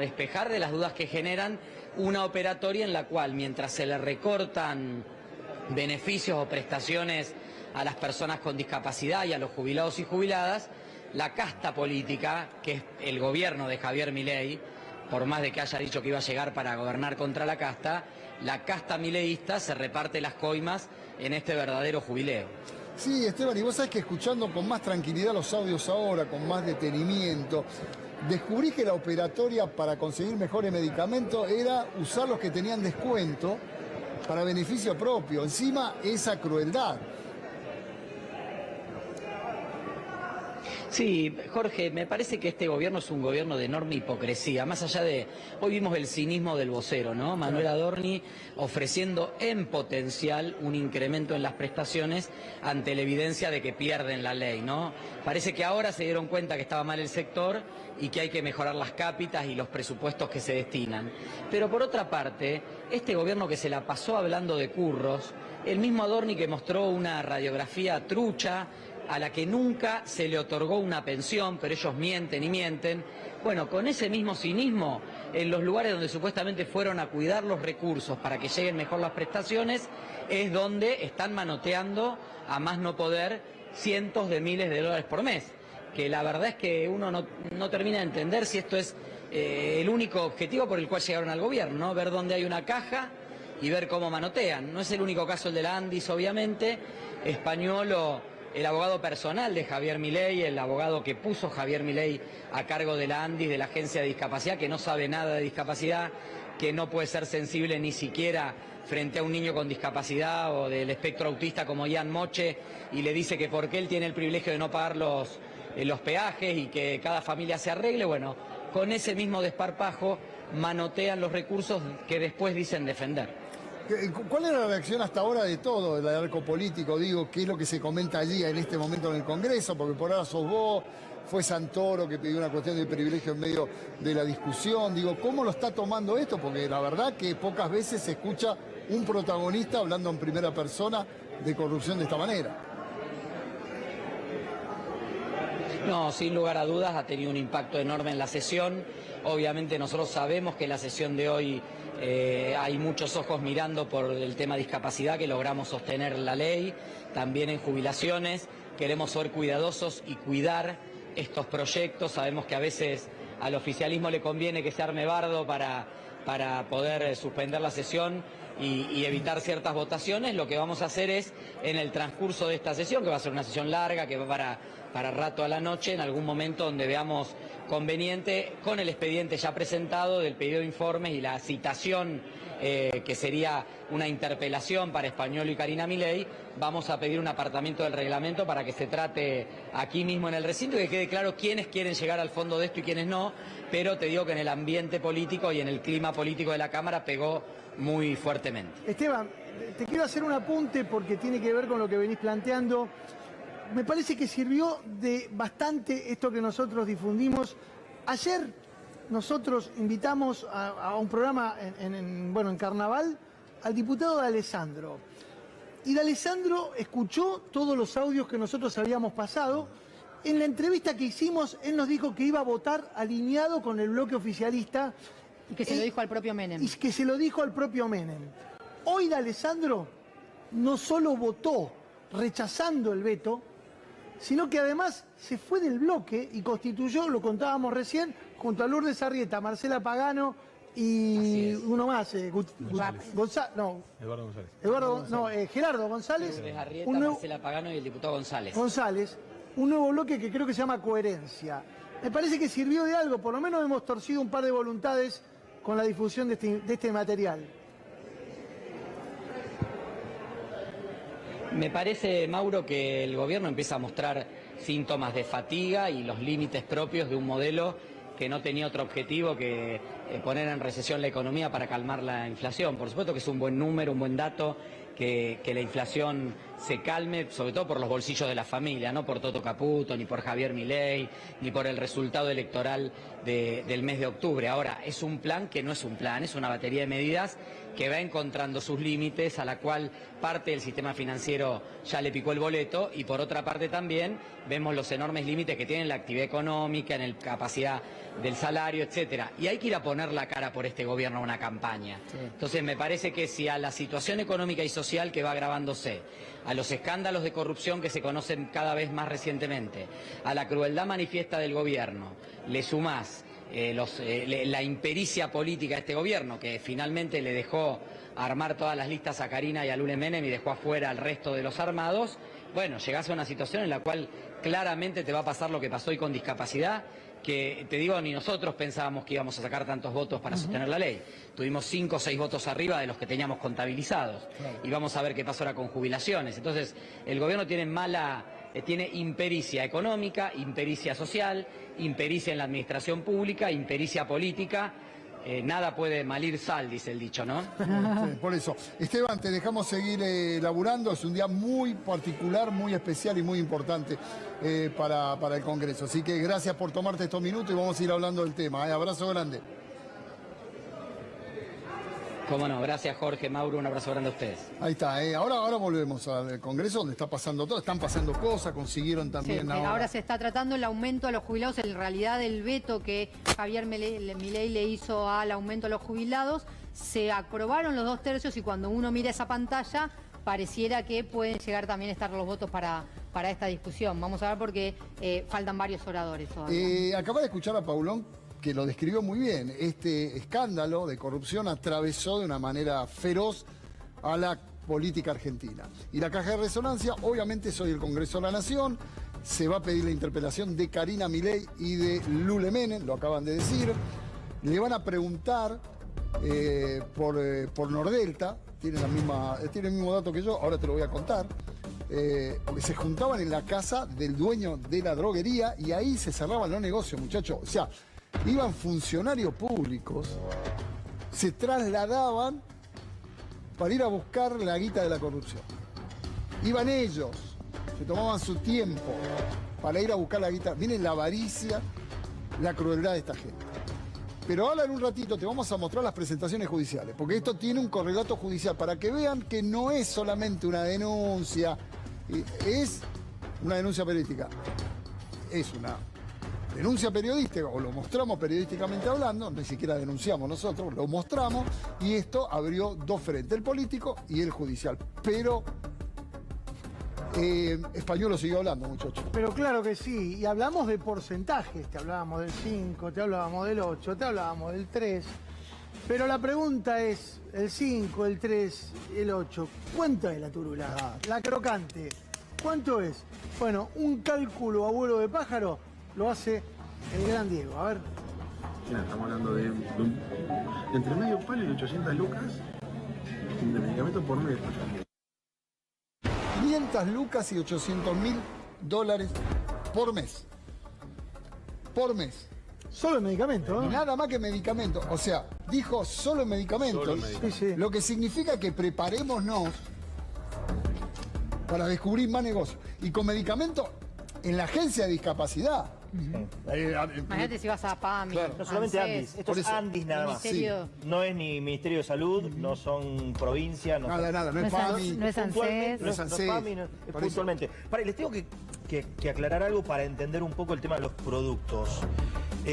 despejar de las dudas que generan una operatoria en la cual, mientras se le recortan beneficios o prestaciones a las personas con discapacidad y a los jubilados y jubiladas, la casta política, que es el gobierno de Javier Milei, por más de que haya dicho que iba a llegar para gobernar contra la casta mileísta se reparte las coimas en este verdadero jubileo. Sí, Esteban, y vos sabés que escuchando con más tranquilidad los audios ahora, con más detenimiento, descubrí que la operatoria para conseguir mejores medicamentos era usar los que tenían descuento para beneficio propio. Encima, esa crueldad. Sí, Jorge, me parece que este gobierno es un gobierno de enorme hipocresía, más allá de, hoy vimos el cinismo del vocero, ¿no? Manuel Adorni ofreciendo en potencial un incremento en las prestaciones ante la evidencia de que pierden la ley, ¿no? Parece que ahora se dieron cuenta que estaba mal el sector y que hay que mejorar las cápitas y los presupuestos que se destinan. Pero por otra parte, este gobierno que se la pasó hablando de curros, el mismo Adorni que mostró una radiografía trucha, a la que nunca se le otorgó una pensión, pero ellos mienten y mienten. Bueno, con ese mismo cinismo, en los lugares donde supuestamente fueron a cuidar los recursos para que lleguen mejor las prestaciones, es donde están manoteando a más no poder cientos de miles de dólares por mes. Que la verdad es que uno no termina de entender si esto es el único objetivo por el cual llegaron al gobierno, ¿no? Ver dónde hay una caja y ver cómo manotean. No es el único caso el de la Andis, obviamente. Españuolo, el abogado personal de Javier Milei, el abogado que puso Javier Milei a cargo de la Andis, de la Agencia de Discapacidad, que no sabe nada de discapacidad, que no puede ser sensible ni siquiera frente a un niño con discapacidad o del espectro autista como Ian Moche, y le dice que porque él tiene el privilegio de no pagar los peajes y que cada familia se arregle. Bueno, con ese mismo desparpajo manotean los recursos que después dicen defender. ¿Cuál era la reacción hasta ahora de todo el arco político? Digo, ¿qué es lo que se comenta allí en este momento en el Congreso? Porque por ahora sos vos, fue Santoro que pidió una cuestión de privilegio en medio de la discusión. Digo, ¿cómo lo está tomando esto? Porque la verdad que pocas veces se escucha un protagonista hablando en primera persona de corrupción de esta manera. No, sin lugar a dudas ha tenido un impacto enorme en la sesión. Obviamente nosotros sabemos que la sesión de hoy hay muchos ojos mirando por el tema discapacidad, que logramos sostener la ley, también en jubilaciones. Queremos ser cuidadosos y cuidar estos proyectos. Sabemos que a veces al oficialismo le conviene que se arme bardo para poder suspender la sesión y evitar ciertas votaciones. Lo que vamos a hacer es, en el transcurso de esta sesión, que va a ser una sesión larga, que va para rato a la noche, en algún momento donde veamos conveniente, con el expediente ya presentado del pedido de informes y la citación, que sería una interpelación para Españuolo y Karina Milei, vamos a pedir un apartamiento del reglamento para que se trate aquí mismo en el recinto y que quede claro quiénes quieren llegar al fondo de esto y quiénes no, pero te digo que en el ambiente político y en el clima político de la Cámara pegó muy fuertemente. Esteban, te quiero hacer un apunte porque tiene que ver con lo que venís planteando. Me parece que sirvió de bastante esto que nosotros difundimos. Ayer nosotros invitamos a un programa en Carnaval al diputado D'Alessandro. Y D'Alessandro escuchó todos los audios que nosotros habíamos pasado. En la entrevista que hicimos, él nos dijo que iba a votar alineado con el bloque oficialista. Y que se lo dijo al propio Menem. Y que se lo dijo al propio Menem. Hoy D'Alessandro no solo votó rechazando el veto, sino que además se fue del bloque y constituyó, lo contábamos recién, junto a Lourdes Arrieta, Marcela Pagano y uno más, Gerardo González. Lourdes Arrieta, Marcela Pagano y el diputado González. Un nuevo bloque que creo que se llama Coherencia. me parece que sirvió de algo, por lo menos hemos torcido un par de voluntades con la difusión de este material. Me parece, Mauro, que el gobierno empieza a mostrar síntomas de fatiga y los límites propios de un modelo que no tenía otro objetivo que poner en recesión la economía para calmar la inflación. Por supuesto que es un buen número, un buen dato, que la inflación se calme, sobre todo por los bolsillos de la familia, no por Toto Caputo, ni por Javier Milei, ni por el resultado electoral del mes de octubre. Ahora, es un plan que no es un plan, es una batería de medidas que va encontrando sus límites, a la cual parte del sistema financiero ya le picó el boleto, y por otra parte también vemos los enormes límites que tiene la actividad económica, en la capacidad del salario, etcétera. Y hay que ir a poner la cara por este gobierno a una campaña. Sí. Entonces me parece que si a la situación económica y social que va agravándose, a los escándalos de corrupción que se conocen cada vez más recientemente, a la crueldad manifiesta del gobierno, le sumás la impericia política de este gobierno, que finalmente le dejó armar todas las listas a Karina y a Lule Menem y dejó afuera al resto de los armados, bueno, llegás a una situación en la cual claramente te va a pasar lo que pasó hoy con discapacidad, que te digo, ni nosotros pensábamos que íbamos a sacar tantos votos para sostener la ley. Tuvimos 5 o 6 votos arriba de los que teníamos contabilizados. Claro. Y vamos a ver qué pasó ahora con jubilaciones. Entonces, el gobierno tiene impericia económica, impericia social, impericia en la administración pública, impericia política. Nada puede malir sal, dice el dicho, ¿no? Sí, por eso. Esteban, te dejamos seguir laburando. Es un día muy particular, muy especial y muy importante para el Congreso. Así que gracias por tomarte estos minutos y vamos a ir hablando del tema. Abrazo grande. Cómo no, gracias Jorge, Mauro, un abrazo grande a ustedes. Ahí está, ahora volvemos al Congreso donde está pasando todo, están pasando cosas, consiguieron también ahora se está tratando el aumento a los jubilados, en realidad el veto que Javier Milei le hizo al aumento a los jubilados, se aprobaron los 2/3 y cuando uno mira esa pantalla pareciera que pueden llegar también a estar los votos para esta discusión. Vamos a ver porque faltan varios oradores todavía. Acaba de escuchar a Paulón, que lo describió muy bien. Este escándalo de corrupción atravesó de una manera feroz a la política argentina. Y la caja de resonancia, obviamente, es hoy el Congreso de la Nación. Se va a pedir la interpelación de Karina Milei y de Lule Menem, lo acaban de decir. Le van a preguntar por Nordelta, tiene el mismo dato que yo, ahora te lo voy a contar. Porque se juntaban en la casa del dueño de la droguería y ahí se cerraban los negocios, muchachos. O sea, iban funcionarios públicos, se trasladaban para ir a buscar la guita de la corrupción. Iban ellos, se tomaban su tiempo para ir a buscar la guita. Miren la avaricia, la crueldad de esta gente. Pero ahora en un ratito te vamos a mostrar las presentaciones judiciales, porque esto tiene un correlato judicial, para que vean que no es solamente una denuncia, es una denuncia periodística. Es una denuncia periodística, o lo mostramos periodísticamente hablando, ni siquiera denunciamos nosotros, lo mostramos, y esto abrió dos frentes, el político y el judicial. Pero Españolo siguió hablando, muchachos. Pero claro que sí, y hablamos de porcentajes, te hablábamos del 5, te hablábamos del 8, te hablábamos del 3, pero la pregunta es, el 5, el 3, el 8, ¿cuánto es la turula? La crocante, ¿cuánto es? Bueno, un cálculo abuelo de pájaro lo hace el gran Diego. A ver. Mira, estamos hablando de entre medio palo y 800 lucas de medicamentos por mes. 500 lucas y 800.000 dólares por mes. Por mes. Solo en medicamentos, ¿no? Nada más que medicamentos. O sea, dijo solo en medicamentos. Solo en medicamentos. Sí, sí. Lo que significa que preparémonos para descubrir más negocios. Y con medicamentos en la agencia de discapacidad. Imagínate si vas a PAMI. Claro. No solamente ANSES, Andis, esto es Andis nada más. Ministerio. No es ni Ministerio de Salud, no son provincias. No Nada, no es PAMI. No es ANSES. No es ANSES. PAMI, es puntualmente. Les tengo que aclarar algo para entender un poco el tema de los productos.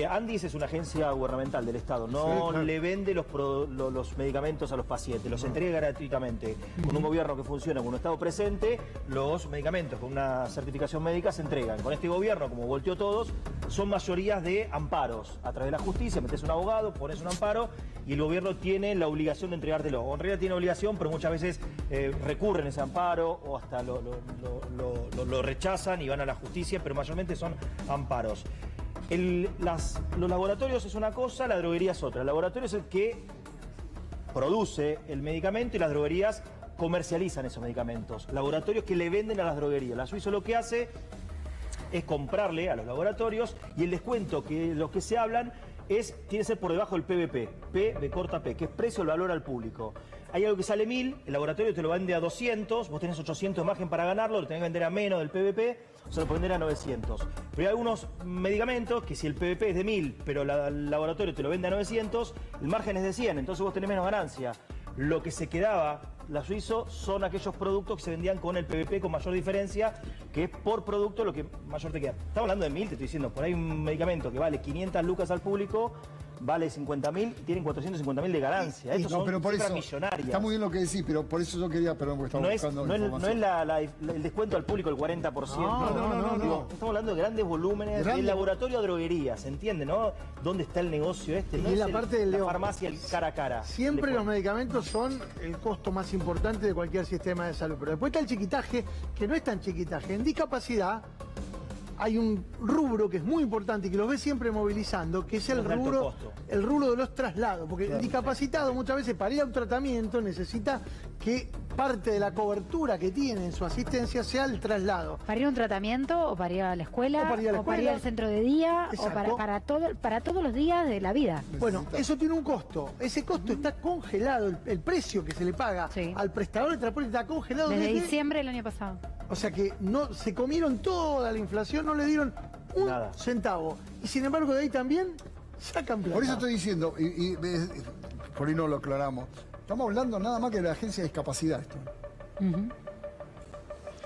Andis es una agencia gubernamental del Estado, no Sí, claro. le vende los medicamentos a los pacientes, los entrega gratuitamente. Con un gobierno que funciona, con un Estado presente, los medicamentos con una certificación médica se entregan. Con este gobierno, como volteó todos, son mayorías de amparos. A través de la justicia, metes un abogado, pones un amparo y el gobierno tiene la obligación de entregártelo. O en realidad tiene obligación, pero muchas veces recurren ese amparo o hasta lo rechazan y van a la justicia, pero mayormente son amparos. Los laboratorios es una cosa, la droguería es otra. El laboratorio es el que produce el medicamento y las droguerías comercializan esos medicamentos. Laboratorios que le venden a las droguerías. La Suizo lo que hace es comprarle a los laboratorios y el descuento que los que se hablan tiene que ser por debajo del PVP, P de corta P, que es precio del valor al público. Hay algo que sale 1000, el laboratorio te lo vende a 200, vos tenés 800 de margen para ganarlo, lo tenés que vender a menos del PVP, o se lo pueden vender a 900. Pero hay algunos medicamentos que si el PVP es de 1000, pero el laboratorio te lo vende a 900, el margen es de 100, entonces vos tenés menos ganancia. Lo que se quedaba la Suizo son aquellos productos que se vendían con el PVP con mayor diferencia, que es por producto lo que mayor te queda. Estamos hablando de 1000, te estoy diciendo, por ahí un medicamento que vale 500 lucas al público, vale 50.000 y tienen 450.000 de ganancia. Estos son cifras millonarias. Está muy bien lo que decís, pero por eso yo quería, perdón, porque estaba buscando información. No es el descuento al público el 40%. No. Estamos hablando de grandes volúmenes, del laboratorio a droguería, ¿se entiende, no? ¿Dónde está el negocio este? No y es la parte de la farmacia, el cara a cara. Siempre los medicamentos son el costo más importante de cualquier sistema de salud. Pero después está el chiquitaje, que no es tan chiquitaje. En discapacidad hay un rubro que es muy importante y que los ves siempre movilizando, que es el rubro de los traslados. Porque el discapacitado muchas veces para ir a un tratamiento necesita que parte de la cobertura que tiene en su asistencia sea el traslado. ¿Para ir a un tratamiento o para ir a la escuela? ¿O para ir al centro de día? Exacto. ¿O para todos los días de la vida? Bueno, eso tiene un costo. Ese costo está congelado. El precio que se le paga al prestador de transporte está congelado desde diciembre del año pasado. O sea que no se comieron toda la inflación, no le dieron un centavo. Y sin embargo de ahí también sacan plata. Por eso estoy diciendo, y por ahí no lo aclaramos, estamos hablando nada más que de la agencia de discapacidad.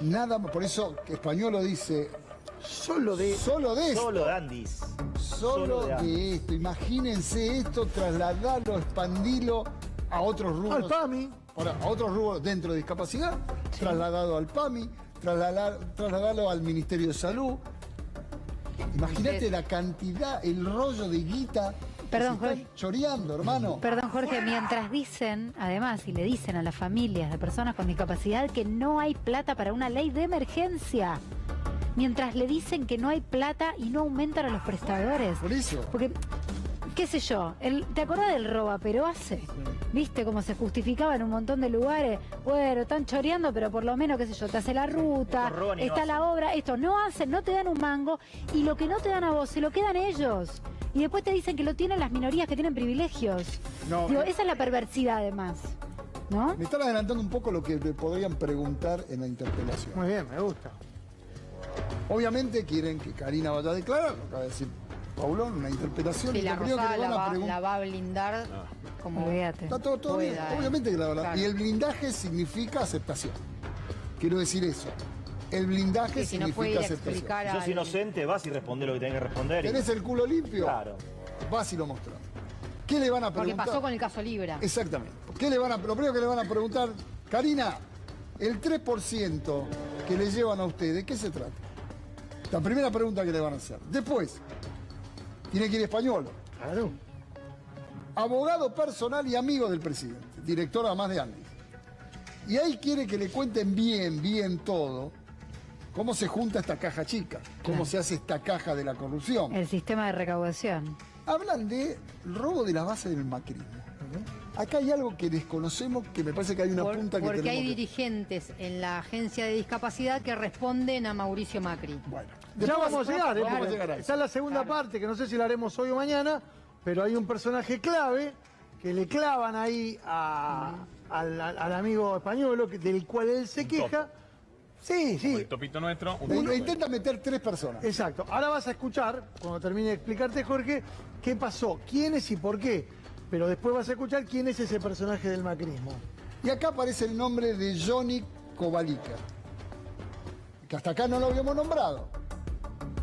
Nada más, por eso que Españolo dice... Solo de esto. Solo de Andis. Solo de esto. Imagínense esto, trasladarlo, expandirlo a otros rubros. Al PAMI. Ahora, a otros rubros dentro de discapacidad, trasladado al PAMI, trasladarlo al Ministerio de Salud. Imagínate la cantidad, el rollo de guita. Perdón, que se están choreando, hermano. Perdón, Jorge, mientras dicen, además, y le dicen a las familias de personas con discapacidad que no hay plata para una ley de emergencia. Mientras le dicen que no hay plata y no aumentan a los prestadores. Por eso. Porque, qué sé yo, ¿te acordás del roba pero hace? ¿Viste cómo se justificaba en un montón de lugares? Bueno, están choreando, pero por lo menos, qué sé yo, te hace la ruta, está la obra, esto no hacen, no te dan un mango, y lo que no te dan a vos, se lo quedan ellos. Y después te dicen que lo tienen las minorías que tienen privilegios. No, digo, esa es la perversidad además, ¿no? Me están adelantando un poco lo que le podrían preguntar en la interpelación. Muy bien, me gusta. Obviamente quieren que Karina vaya a declarar, lo acaba de decir Paulón, una interpelación. Sí, y la lo primero que le van a la va a blindar como Está todo bien, obviamente que la verdad. Claro. Y el blindaje significa aceptación. Quiero decir eso. El blindaje si no significa puede ir a aceptación. explicar Si sos inocente, vas y respondes lo que tenés que responder. ¿Tenés el culo limpio? Claro. Vas y lo mostrás. ¿Qué le van a Porque preguntar? pasó con el caso Libra. Exactamente. Lo primero que le van a preguntar, Karina, el 3% que le llevan a usted, ¿de qué se trata? La primera pregunta que le van a hacer. Después, tiene que ir español. Claro. Abogado personal y amigo del presidente, director además de Andis. Y ahí quiere que le cuenten bien todo, cómo se junta esta caja chica, cómo se hace esta caja de la corrupción. El sistema de recaudación. Hablan de robo de las bases del macrismo. Acá hay algo que desconocemos, que me parece que hay una punta que porque tenemos hay que... dirigentes en la agencia de discapacidad que responden a Mauricio Macri. Bueno, Ya vamos a llegar, vamos a llegar a eso. Está en la segunda parte, que no sé si la haremos hoy o mañana, pero hay un personaje clave que le clavan ahí al amigo español, del cual él se queja. Sí. El topito nuestro. Intenta meter 3 personas. Exacto. Ahora vas a escuchar, cuando termine de explicarte, Jorge, qué pasó, quién es y por qué. Pero después vas a escuchar quién es ese personaje del macrismo. Y acá aparece el nombre de Johnny Kovaliker, que hasta acá no lo habíamos nombrado.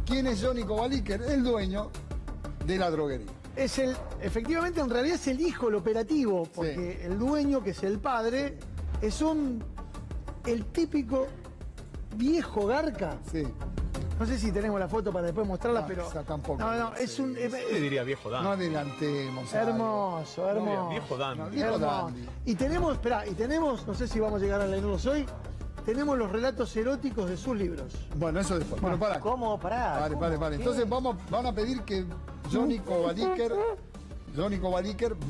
¿Quién es Johnny Kovaliker? El dueño de la droguería. Efectivamente, en realidad es el hijo, el operativo, porque el dueño, que es el padre, es el típico viejo garca. Sí. No sé si tenemos la foto para después mostrarla, pero... tampoco. No, es un... Yo le diría viejo Dan. No adelantemos. Hermoso, hermoso. Viejo Dan. Viejo Hermoso. dandy. Y tenemos, no sé si vamos a llegar a leerlos hoy, tenemos los relatos eróticos de sus libros. Bueno, eso después. Bueno, pará. ¿Cómo? Pará. Vale. Entonces van a pedir que Johnny Kovaliker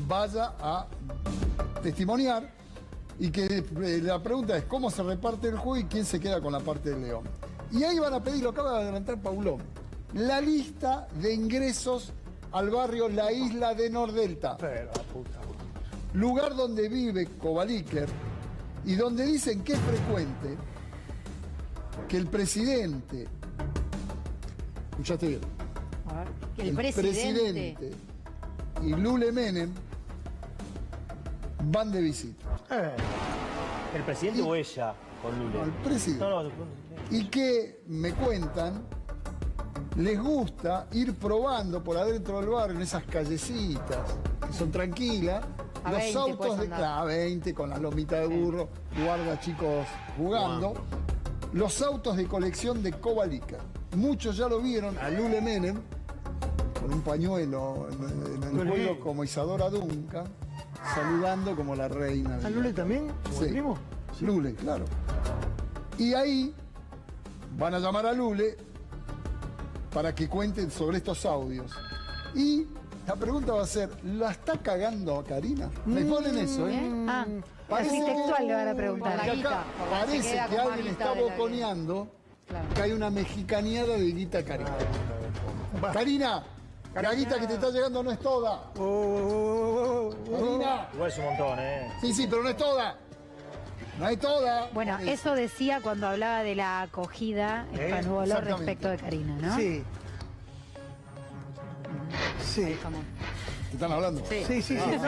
vaya a testimoniar y que la pregunta es cómo se reparte el juego y quién se queda con la parte del León. Y ahí van a pedir, lo acaba de adelantar Paulón, la lista de ingresos al barrio La Isla de Nordelta. Pero, puta. Lugar donde vive Kovaliker y donde dicen que es frecuente que el presidente, escuchaste bien, Que el presidente. y Lule Menem van de visita. ¿El presidente o ella con Lule? Al presidente. No. Y que me cuentan, les gusta ir probando por adentro del barrio, en esas callecitas que son tranquilas, A los 20 autos puedes de andar. claro, 20 con las lomitas de burro, guarda chicos jugando, los autos de colección de Kovaliker. Muchos ya lo vieron a Lule Menem con un pañuelo en el cuello como Isadora Duncan, saludando como la reina. ¿A Lule también? ¿Como Sí. el primo? Lule, claro. Y ahí van a llamar a Lule para que cuenten sobre estos audios. Y la pregunta va a ser, ¿la está cagando a Karina? Me ponen eso, ¿eh? Ah, Parece así textual le van a Por preguntar. la que guita, acá porque se parece queda que como alguien amita está de la boconeando Claro. que hay una mexicaneada de guita a Karina. Karina, la guita que te está llegando no es toda. Karina. Igual es un montón, Sí, pero no es toda. No es toda. Bueno, eso decía cuando hablaba de la acogida Espanuolo Exactamente. respecto de Karina, ¿no? Sí. Sí. ¿Te están hablando? Sí.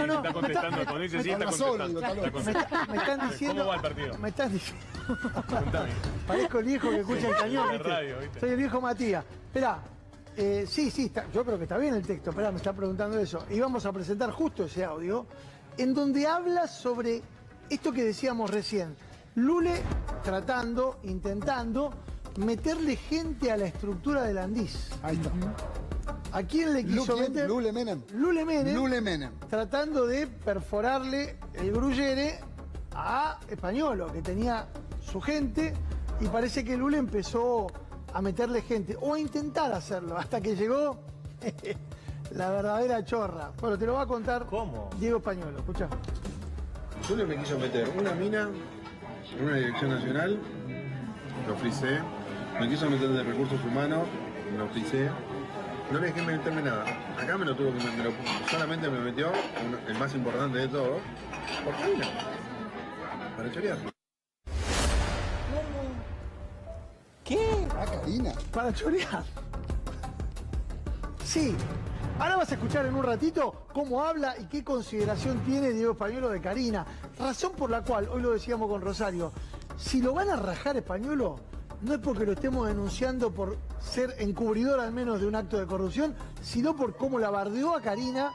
No, Está contestando, cuando dice sí, está Habla solo, contestando. digo, está loco. Me están diciendo. ¿Cómo va el partido? Me están diciendo. Contame. Parezco el viejo que escucha el cañón. De ¿viste? radio, ¿viste? Soy el viejo Matías. Esperá. Sí, yo creo que está bien el texto. Esperá, me está preguntando eso. Y vamos a presentar justo ese audio en donde habla sobre esto que decíamos recién. Lule intentando meterle gente a la estructura del Andís. Ahí está. ¿A quién le quiso meter? Lule Menem. Lule Menem. Menem. Tratando de perforarle el grullere a Españolo, que tenía su gente, y parece que Lule empezó a meterle gente, o a intentar hacerlo, hasta que llegó la verdadera chorra. Bueno, te lo va a contar ¿Cómo? Diego Españolo, escuchá. Julio me quiso meter una mina en una dirección nacional, lo frisé. Me quiso meter de recursos humanos, lo frisé. No me dejé meterme nada. Acá me lo tuvo que solamente me metió el más importante de todo, por Karina. Para chorear. ¿Qué? Ah, Karina. Para chorear. Sí. Ahora vas a escuchar en un ratito cómo habla y qué consideración tiene Diego Españolo de Karina. Razón por la cual, hoy lo decíamos con Rosario, si lo van a rajar Españolo, no es porque lo estemos denunciando por ser encubridor al menos de un acto de corrupción, sino por cómo la bardeó a Karina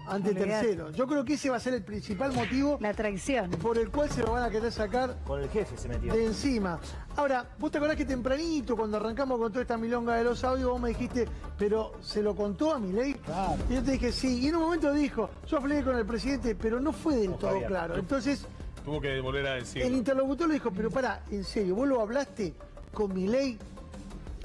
ante Olvidate. terceros. Yo creo que ese va a ser el principal motivo La traición. por el cual se lo van a querer sacar Con el jefe se metió. de encima. Ahora, vos te acordás que tempranito, cuando arrancamos con toda esta milonga de los audios, vos me dijiste, pero ¿se lo contó a Milei? Claro. Y yo te dije, sí. Y en un momento dijo, yo hablé con el presidente, pero no fue del Con todo Javier. claro. Entonces, Tuvo que volver a decir el interlocutor le dijo, pero pará, en serio, ¿vos lo hablaste con Milei,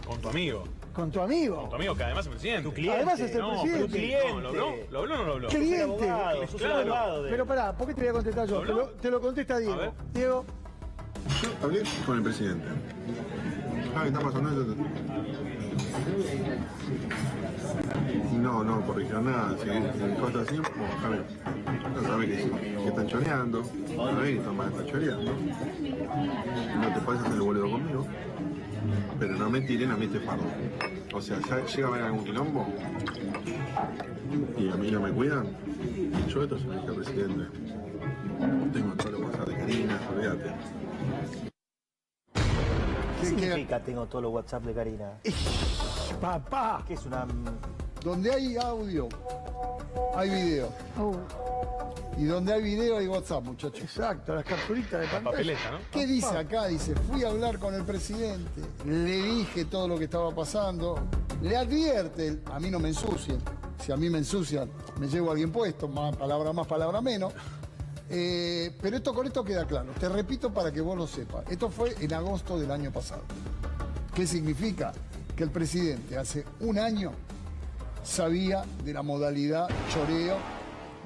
con tu amigo. con tu amigo? Con tu amigo, que además es presidente. Tu cliente. Además es el No, presidente. Tu cliente. No, ¿lo habló? ¿Lo habló o no lo habló? Cliente. Sos el abogado, sos el Claro. abogado de... Pero pará, ¿por qué te voy a contestar yo? ¿Habló? Te lo contesta A Diego. ver. Diego, Yo hablé con el presidente. Ah, ¿qué está pasando esto? No corrigió nada. Si cosas así, Javier, no sabes que están choreando, sabes que están choreando. No te puedes hacer el boludo conmigo, pero no me tiren a mí este fardo. O sea, ya llega a haber algún quilombo y a mí no me cuidan. Yo esto se lo dije al presidente. Tengo todo lo WhatsApp de Karina, olvídate. ¿Qué significa tengo todo los WhatsApp de Karina? papá. ¿Qué es una...? Donde hay audio, hay video. Y donde hay video hay WhatsApp, muchachos. Exacto, las capturitas de La pantalla. papeleta, ¿no? ¿Qué dice acá? Dice, fui a hablar con el presidente, le dije todo lo que estaba pasando, le advierte, a mí no me ensucien, si a mí me ensucian, me llevo a alguien puesto, más, palabra menos. Pero con esto queda claro. Te repito para que vos lo sepas. Esto fue en agosto del año pasado. ¿Qué significa? Que el presidente hace un año sabía de la modalidad choreo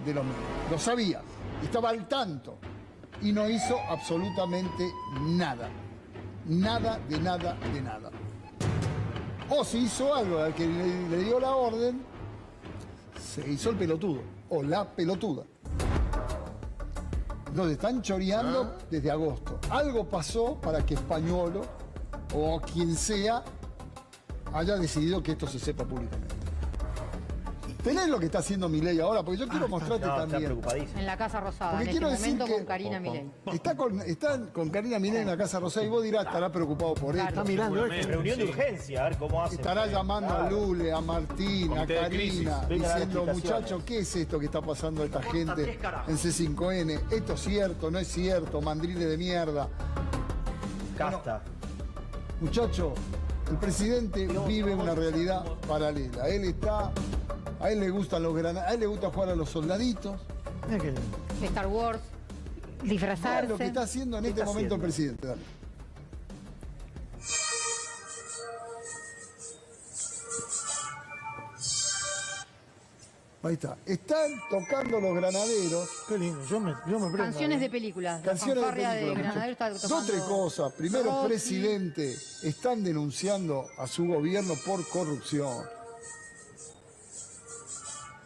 de los medios. Lo sabía. Estaba al tanto. Y no hizo absolutamente nada. Nada, de nada, de nada. O si hizo algo al que le dio la orden, se hizo el pelotudo. O la pelotuda. Entonces están choreando desde agosto. Algo pasó para que Españolo o quien sea haya decidido que esto se sepa públicamente. ¿Tenés lo que está haciendo Milei ahora? Porque yo quiero mostrarte también. En la Casa Rosada, Porque en quiero este decir momento que con Karina Milei. Está con Karina Milei en la Casa Rosada y vos dirás, estará preocupado por esto. Está mirando esto. Reunión de urgencia, a ver cómo hace. Estará llamando a Lule, a Martín, a Comité de crisis. Karina, Venga a dar diciendo, explicaciones. muchachos, ¿qué es esto que está pasando a esta gente en C5N? ¿Esto es cierto? ¿No es cierto? Mandriles de mierda. Casta. Muchacho, el presidente vive una realidad paralela. A él le gustan los granaderos, a él le gusta jugar a los soldaditos. Mirá que- Star Wars. Mirá Disfrazarse. lo que está haciendo en este momento el presidente. Dale. Ahí está. Están tocando los granaderos. Qué lindo, yo me prendo. Canciones de películas. La Canciones de fanfarria película. Granadero está Dos, tocando tres cosas. Primero, Rocky. presidente, están denunciando a su gobierno por corrupción.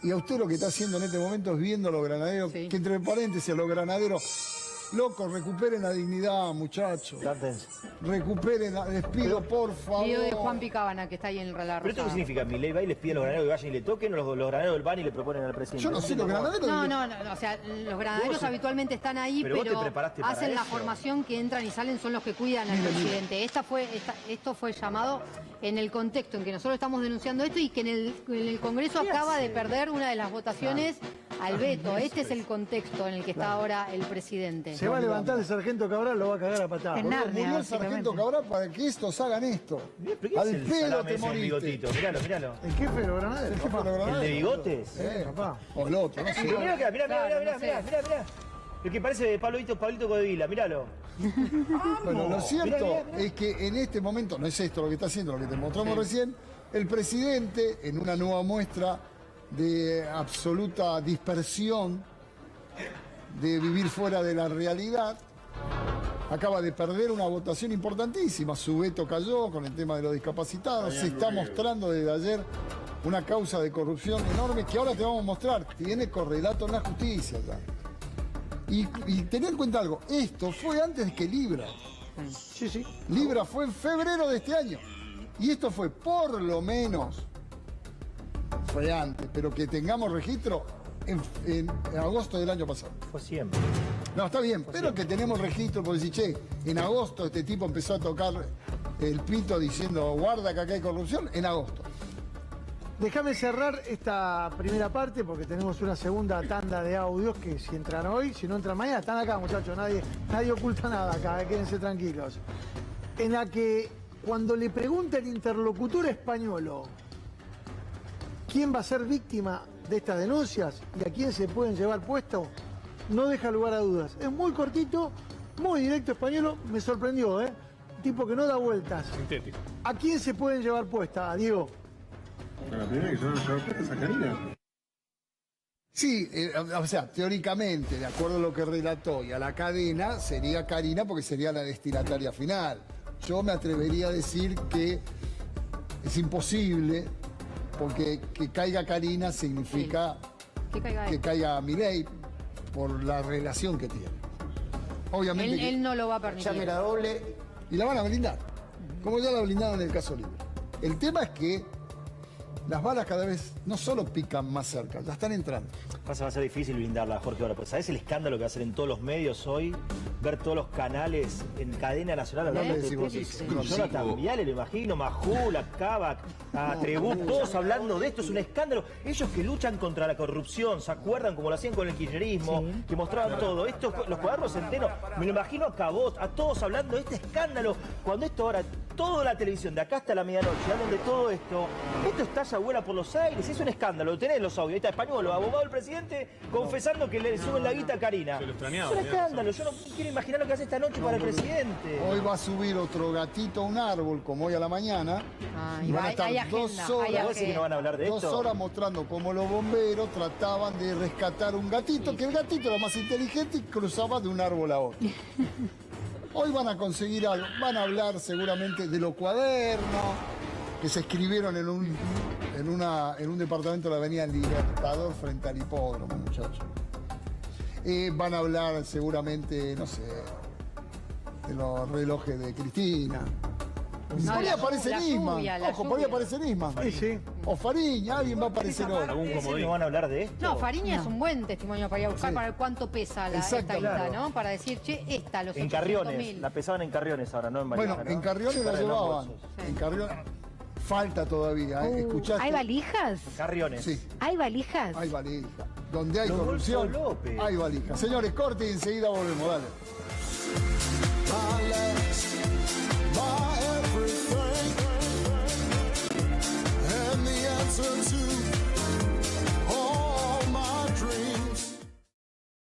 Y a usted lo que está haciendo en este momento es viendo a los granaderos, Sí. que entre paréntesis a los granaderos, locos, recuperen la dignidad, muchachos. Cántense. Recuperen, les pido por favor. Video de Juan Picabana que está ahí en la ¿Pero esto Rosada. qué significa? ¿Milei va y les pide a los granaderos que vayan y le toquen o los granaderos van y le proponen al presidente? Yo no sé, los granaderos... No, o sea, los granaderos habitualmente están ahí, Pero vos pero te preparaste para hacen la eso. formación que entran y salen, son los que cuidan al presidente. Esto fue llamado en el contexto en que nosotros estamos denunciando esto y que en el Congreso acaba de perder una de las votaciones al veto. Este es el contexto en el que está ahora el presidente. Se va a levantar el sargento Cabral, lo va a cagar a patadas. En Boludo, Narnia, murió el sargento básicamente. Cabral para que estos hagan esto. Mirá, ¿pero qué Al es el pedo salame te ese con moriste. bigotito? Míralo. El jefe de los granaderos. El jefe de los ¿El de granaderos. bigotes? Papá. O el otro, no sé. Pero mirá, mirá. Claro, no sé. El que parece Pablito Codevila, míralo. Bueno, lo cierto Mirá. es que en este momento, no es esto lo que está haciendo, lo que te mostramos recién, el presidente, en una nueva muestra de absoluta dispersión, de vivir fuera de la realidad, acaba de perder una votación importantísima. Su veto cayó con el tema de los discapacitados. Se está mostrando desde ayer una causa de corrupción enorme que ahora te vamos a mostrar. Tiene correlato en la justicia ya. Y tened en cuenta algo, esto fue antes que Libra. Sí, sí. Libra fue en febrero de este año. Y esto fue por lo menos, fue antes, pero que tengamos registro en agosto del año pasado. Fue siempre. No, está bien, pero que tenemos registro por decir, che, en agosto este tipo empezó a tocar el pito diciendo, guarda que acá hay corrupción, en agosto. Déjame cerrar esta primera parte porque tenemos una segunda tanda de audios que si entran hoy, si no entran mañana, están acá, muchachos, nadie oculta nada acá, quédense tranquilos. En la que cuando le pregunta el interlocutor español quién va a ser víctima de estas denuncias y a quién se pueden llevar puesto, no deja lugar a dudas. Es muy cortito, muy directo español, me sorprendió, ¿eh? Tipo que no da vueltas. Sintético. ¿A quién se pueden llevar puesta, Diego? La primera que se van a llevar puesta es a Karina. Sí, o sea, teóricamente, de acuerdo a lo que relató y a la cadena, sería Karina porque sería la destinataria final. Yo me atrevería a decir que es imposible porque que caiga Karina significa que caiga Milei por la relación que tiene. Obviamente Él no lo va a permitir. y la van a blindar, como ya la blindaron en el caso Libre. El tema es que las balas cada vez no solo pican más cerca, ya están entrando. Va a ser difícil blindarla, Jorge, ahora. Pues, ¿sabés el escándalo que va a hacer en todos los medios hoy? Ver todos los canales en cadena nacional hablando de decís vos este eso? Jonathan Viale, lo imagino, Majul, a Kavak, a Trebú, todos hablando de esto. Es un escándalo. Ellos que luchan contra la corrupción, ¿se acuerdan como lo hacían con el kirchnerismo? Que mostraban todo. Esto, los cuadernos enteros, me lo imagino a Cabot, a todos hablando de este escándalo. Cuando esto ahora toda la televisión, de acá hasta la medianoche, hablan de todo esto. Esto estalla, vuela por los aires, es un escándalo. Lo tenés los audios. Ahí está Español, abogado del presidente, confesando que le suben la guita a Karina. Se lo extrañaba, Es un tenía escándalo. Yo no quiero imaginar lo que hace esta noche para el presidente. Hoy va a subir otro gatito a un árbol, como hoy a la mañana. Y van a estar hay 2 agenda, horas. hay ¿Vos decís que no van a hablar de 2 esto? horas mostrando cómo los bomberos trataban de rescatar un gatito, que el gatito era más inteligente y cruzaba de un árbol a otro. Hoy van a conseguir algo, van a hablar seguramente de los cuadernos que se escribieron en un departamento de la avenida Libertador frente al hipódromo, muchachos. Van a hablar seguramente, no sé, de los relojes de Cristina. No, Por ahí la aparece lluvia, Nisman. la Ojo, por ahí lluvia. aparece Nisman. Sí. O Fariña, alguien va a aparecer hoy. Algún ¿En serio comodín. no van a hablar de esto? No, Fariña es un buen testimonio para ir a buscar Sí. para ver cuánto pesa esta Exactamente. guita, ¿no? Para decir, che, esta, los En 800.000. Carriones, la pesaban en Carriones ahora, no en Valija, Bueno, ¿no? en Carriones la Para en los llevaban. bolsos. En Carriones falta todavía, ¿eh? ¿Escuchaste? ¿Hay valijas? Carriones. Sí, ¿Hay valijas? hay valija. Donde hay Los corrupción, bolsos López. hay valija. Señores, corte y enseguida volvemos, dale.